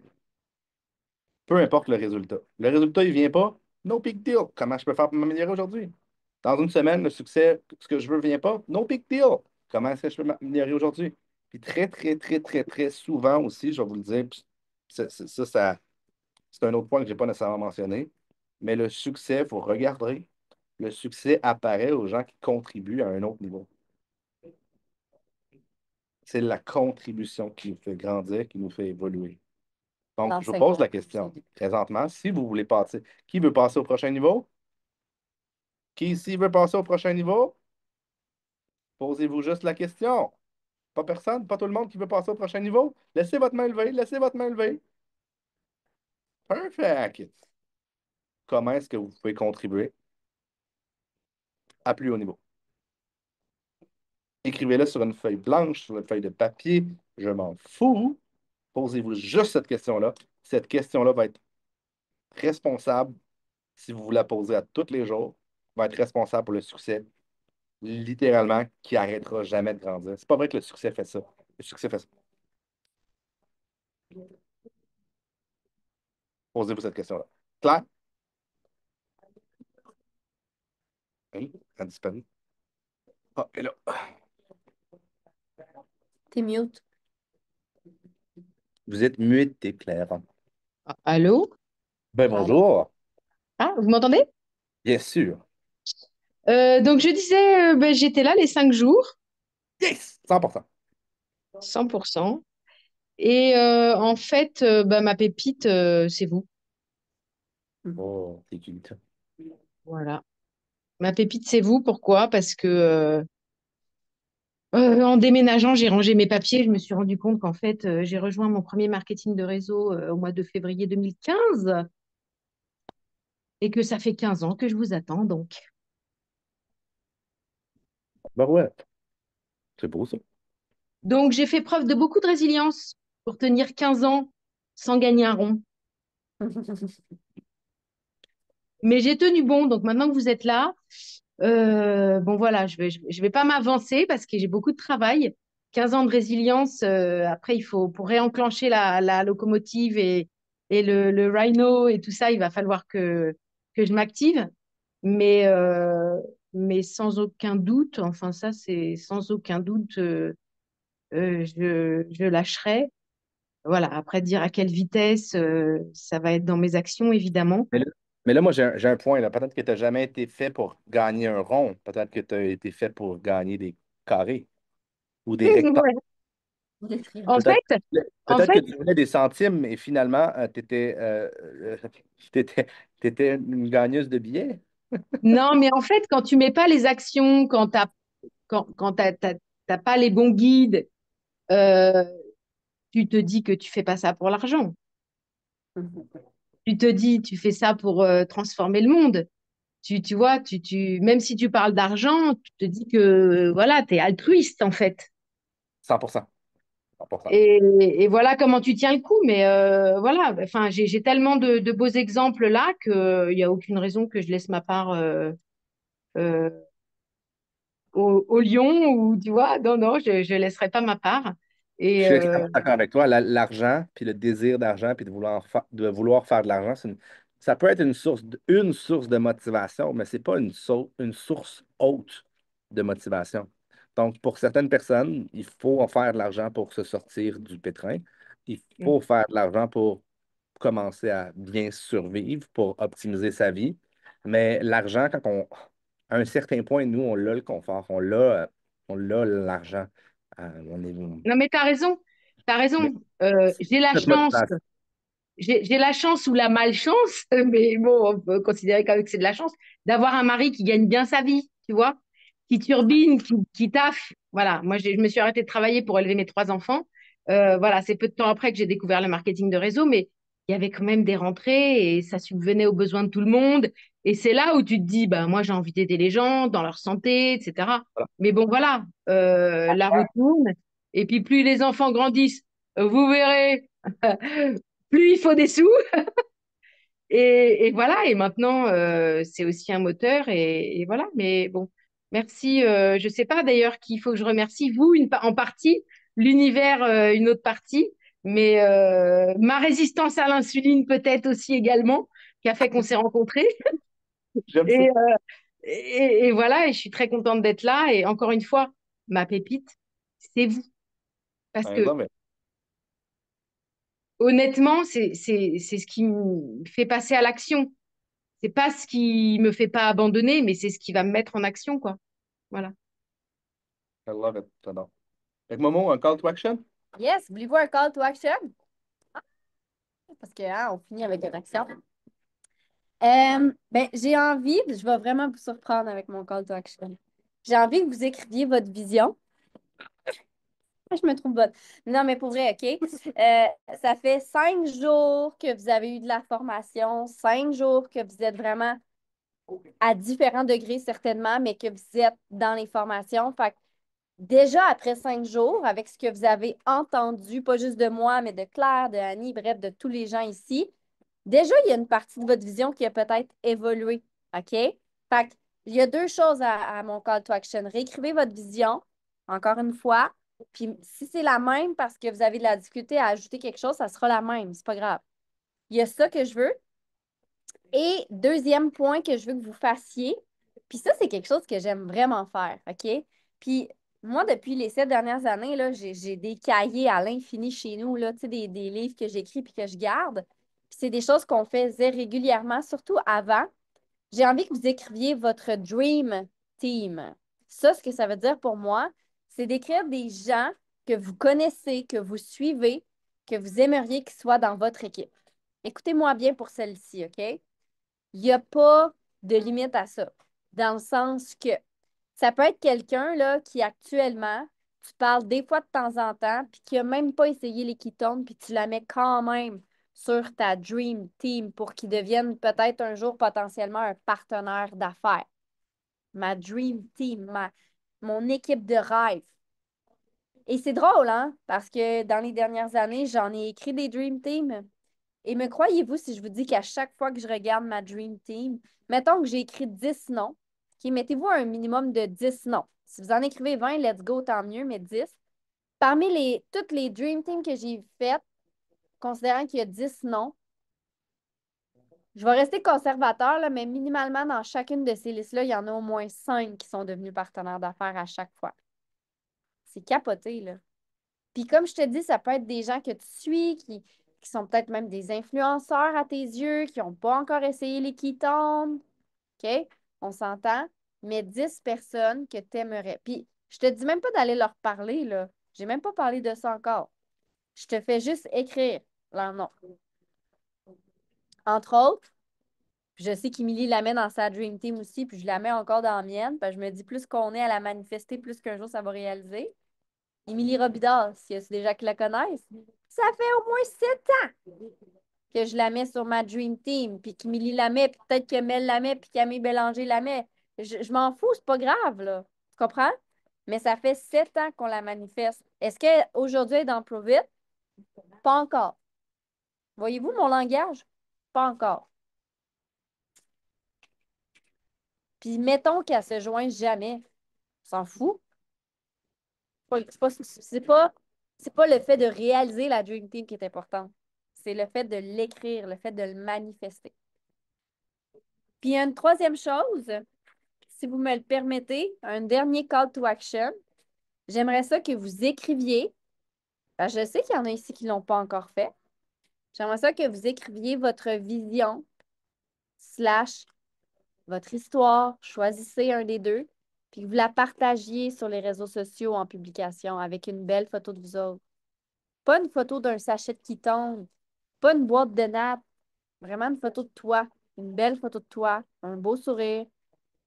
Speaker 3: Peu importe le résultat. Le résultat, il ne vient pas. No big deal. Comment je peux faire pour m'améliorer aujourd'hui? Dans une semaine, le succès, ce que je veux ne vient pas. No big deal. Comment est-ce que je peux m'améliorer aujourd'hui? Puis très, très, très, très, très souvent aussi, je vais vous le dire, puis c'est un autre point que je n'ai pas nécessairement mentionné, mais le succès, il faut regarder, le succès apparaît aux gens qui contribuent à un autre niveau. C'est la contribution qui nous fait grandir, qui nous fait évoluer. Donc, je vous pose la question. Présentement, si vous voulez passer, qui veut passer au prochain niveau? Qui ici veut passer au prochain niveau? Posez-vous juste la question. Pas personne, pas tout le monde qui veut passer au prochain niveau? Laissez votre main levée, laissez votre main levée. Perfect. Comment est-ce que vous pouvez contribuer à plus haut niveau? Écrivez-le sur une feuille blanche, sur une feuille de papier. Je m'en fous. Posez-vous juste cette question-là. Cette question-là va être responsable, si vous vous la posez à tous les jours, va être responsable pour le succès, littéralement, qui n'arrêtera jamais de grandir. C'est pas vrai que le succès fait ça. Le succès fait ça. Posez-vous cette question-là. Claire? Oui, elle a disparu. Ah, et là.
Speaker 1: T'es mute.
Speaker 3: Vous êtes muette, Claire.
Speaker 8: Ah, allô?
Speaker 3: Ben bonjour.
Speaker 8: Ah, vous m'entendez?
Speaker 3: Bien sûr.
Speaker 8: Donc je disais, ben, j'étais là les 5 jours,
Speaker 3: Yes! 100%.
Speaker 8: 100%. Et en fait, ben, ma pépite, c'est vous.
Speaker 3: Oh, t'es culte.
Speaker 8: Voilà. Ma pépite, c'est vous. Pourquoi? Parce que en déménageant, j'ai rangé mes papiers. Je me suis rendu compte qu'en fait, j'ai rejoint mon premier marketing de réseau au mois de février 2015 et que ça fait 15 ans que je vous attends. Donc,
Speaker 3: Ben ouais, c'est beau ça.
Speaker 8: j'ai fait preuve de beaucoup de résilience pour tenir 15 ans sans gagner un rond. Mais j'ai tenu bon. Donc, maintenant que vous êtes là, bon, voilà, je vais pas m'avancer parce que j'ai beaucoup de travail. 15 ans de résilience. Après, il faut, pour réenclencher la locomotive et le rhino et tout ça, il va falloir que je m'active. Mais, euh, mais sans aucun doute, enfin, ça, c'est sans aucun doute, je lâcherai. Voilà, après, dire à quelle vitesse, ça va être dans mes actions, évidemment.
Speaker 3: Mais là, mais là, moi, j'ai un point, là. Peut-être que tu n'as jamais été fait pour gagner un rond. Peut-être que tu as été fait pour gagner des carrés ou des rectangles.
Speaker 8: Ouais. En
Speaker 3: Peut-être
Speaker 8: fait, en
Speaker 3: peut-être que
Speaker 8: fait,
Speaker 3: tu voulais des centimes et finalement, tu étais, une gagneuse de billets.
Speaker 8: non, mais en fait, quand tu mets pas les actions, quand t'as pas les bons guides, euh, tu te dis que tu fais pas ça pour l'argent. Tu te dis, tu fais ça pour transformer le monde. Tu vois, même si tu parles d'argent, tu te dis que voilà, tu es altruiste en fait.
Speaker 3: 100%. 100%.
Speaker 8: Et voilà comment tu tiens le coup. Mais voilà, enfin, j'ai tellement de beaux exemples là qu'il n'y a aucune raison que je laisse ma part euh, au lion ou tu vois, non, non, je ne laisserai pas ma part.
Speaker 3: Je
Speaker 8: Et
Speaker 3: suis extrêmement d'accord avec toi. L'argent, puis le désir d'argent, puis de vouloir faire de l'argent, ça peut être une source de motivation, mais ce n'est pas une source haute de motivation. Donc, pour certaines personnes, il faut en faire de l'argent pour se sortir du pétrin. Il faut faire de l'argent pour commencer à bien survivre, pour optimiser sa vie. Mais l'argent, à un certain point, nous, on l'a le confort, on l'a l'argent. On est,
Speaker 8: non, mais tu as raison, tu as
Speaker 3: mais
Speaker 8: raison. J'ai la
Speaker 3: notre
Speaker 8: chance.
Speaker 3: motivation.
Speaker 8: J'ai la chance ou la malchance, mais bon, on peut considérer quand même que c'est de la chance, d'avoir un mari qui gagne bien sa vie, tu vois, qui turbine, qui taffe. Voilà, moi, je me suis arrêtée de travailler pour élever mes 3 enfants. Voilà, c'est peu de temps après que j'ai découvert le marketing de réseau, mais il y avait quand même des rentrées et ça subvenait aux besoins de tout le monde. Et c'est là où tu te dis, bah, moi, j'ai envie d'aider les gens dans leur santé, etc.
Speaker 3: Voilà.
Speaker 8: Mais bon, voilà, la route tourne. Et puis, plus les enfants grandissent, vous verrez. Plus il faut des sous. Et voilà, et maintenant, c'est aussi un moteur. Et voilà, mais bon, merci. Je ne sais pas d'ailleurs qu'il faut que je remercie, vous, en partie, l'univers, une autre partie, mais ma résistance à l'insuline peut-être aussi également, qui a fait qu'on s'est rencontrés.
Speaker 3: J'aime ça.
Speaker 8: Et, et voilà, et je suis très contente d'être là. Et encore une fois, ma pépite, c'est vous. Parce
Speaker 3: Ouais,
Speaker 8: que
Speaker 3: non, mais
Speaker 8: honnêtement, c'est ce qui me fait passer à l'action. C'est pas ce qui me fait pas abandonner, mais c'est ce qui va me mettre en action, quoi. Voilà.
Speaker 3: I love it. J'adore. Fait que Momo, un call to action?
Speaker 1: Yes, voulez-vous un call to action? Parce que hein, on finit avec une action. Ben, j'ai envie, je vais vraiment vous surprendre avec mon call to action. J'ai envie que vous écriviez votre vision. Je me trouve bonne. Non, mais pour vrai, OK? Ça fait 5 jours que vous avez eu de la formation, 5 jours que vous êtes vraiment à différents degrés certainement, mais que vous êtes dans les formations. Fait que déjà après 5 jours, avec ce que vous avez entendu, pas juste de moi, mais de Claire, de Annie, bref, de tous les gens ici, déjà, il y a une partie de votre vision qui a peut-être évolué. OK? Fait que, il y a 2 choses à mon call to action. Réécrivez votre vision, encore une fois. Puis si c'est la même parce que vous avez de la difficulté à ajouter quelque chose, ça sera la même. C'est pas grave. Il y a ça que je veux. Et deuxième point que je veux que vous fassiez, puis ça, c'est quelque chose que j'aime vraiment faire, OK? Puis moi, depuis les 7 dernières années, là, j'ai des cahiers à l'infini chez nous, là, tu sais, des livres que j'écris puis que je garde. Puis c'est des choses qu'on faisait régulièrement, surtout avant. J'ai envie que vous écriviez votre dream team. Ça, ce que ça veut dire pour moi, c'est d'écrire des gens que vous connaissez, que vous suivez, que vous aimeriez qu'ils soient dans votre équipe. Écoutez-moi bien pour celle-ci, OK? Il n'y a pas de limite à ça. Dans le sens que ça peut être quelqu'un là, qui actuellement, tu parles des fois de temps en temps, puis qui n'a même pas essayé les ketones, puis tu la mets quand même sur ta Dream Team pour qu'il devienne peut-être un jour potentiellement un partenaire d'affaires. Ma Dream Team, mon équipe de rêve. Et c'est drôle, hein? Parce que dans les dernières années, j'en ai écrit des Dream Team. Et me croyez-vous si je vous dis qu'à chaque fois que je regarde ma Dream Team, mettons que j'ai écrit 10 noms, mettez-vous un minimum de 10 noms. Si vous en écrivez 20, let's go, tant mieux, mais 10. Parmi toutes les Dream Teams que j'ai faites, considérant qu'il y a 10 noms, je vais rester conservateur, là, mais minimalement, dans chacune de ces listes-là, il y en a au moins 5 qui sont devenus partenaires d'affaires à chaque fois. C'est capoté, là. Puis comme je te dis, ça peut être des gens que tu suis, qui sont peut-être même des influenceurs à tes yeux, qui n'ont pas encore essayé les ketones. OK? On s'entend? Mais 10 personnes que tu aimerais. Puis je te dis même pas d'aller leur parler, là. J'ai même pas parlé de ça encore. Je te fais juste écrire leur nom. Entre autres, puis je sais qu'Émilie la met dans sa Dream Team aussi, puis je la mets encore dans la mienne. Puis je me dis, plus qu'on est à la manifester, plus qu'un jour ça va réaliser. Émilie Robidas, s'il y a déjà qui la connaissent, ça fait au moins 7 ans que je la mets sur ma Dream Team, puis qu'Émilie la met, puis peut-être que Mel la met, puis Camille Bélanger la met. Je m'en fous, c'est pas grave, là. Tu comprends? Mais ça fait 7 ans qu'on la manifeste. Est-ce qu'aujourd'hui, elle est dans Prove It? Pas encore. Voyez-vous mon langage? Pas encore. Puis mettons qu'elle se joint jamais. On s'en fout. C'est pas le fait de réaliser la Dream Team qui est important. C'est le fait de l'écrire, le fait de le manifester. Puis il y a une troisième chose, si vous me le permettez, un dernier call to action. J'aimerais ça que vous écriviez. Je sais qu'il y en a ici qui ne l'ont pas encore fait. J'aimerais ça que vous écriviez votre vision slash votre histoire. Choisissez un des deux. Puis que vous la partagiez sur les réseaux sociaux en publication avec une belle photo de vous autres. Pas une photo d'un sachet de ketone, pas une boîte de nappe. Vraiment une photo de toi. Une belle photo de toi. Un beau sourire.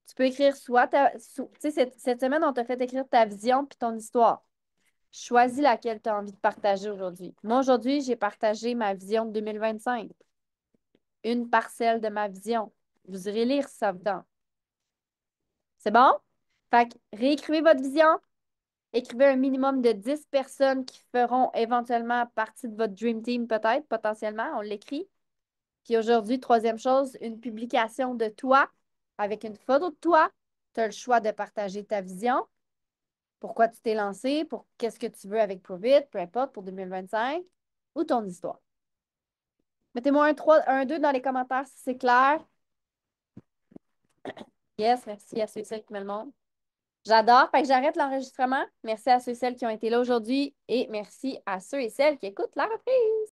Speaker 1: Tu peux écrire soit tu sais, cette semaine, on t'a fait écrire ta vision puis ton histoire. Choisis laquelle tu as envie de partager aujourd'hui. Moi, aujourd'hui, j'ai partagé ma vision de 2025. Une parcelle de ma vision. Vous irez lire si ça vous tente. C'est bon? Fait que réécrivez votre vision. Écrivez un minimum de 10 personnes qui feront éventuellement partie de votre Dream Team, peut-être, potentiellement. On l'écrit. Puis aujourd'hui, troisième chose, une publication de toi avec une photo de toi. Tu as le choix de partager ta vision. Pourquoi tu t'es lancé, pour qu'est-ce que tu veux avec Provit, peu importe, pour 2025, ou ton histoire. Mettez-moi un 3, un 2 dans les commentaires si c'est clair. Yes, merci à ceux et celles qui me le montrent. J'adore. Fait que j'arrête l'enregistrement. Merci à ceux et celles qui ont été là aujourd'hui et merci à ceux et celles qui écoutent la reprise.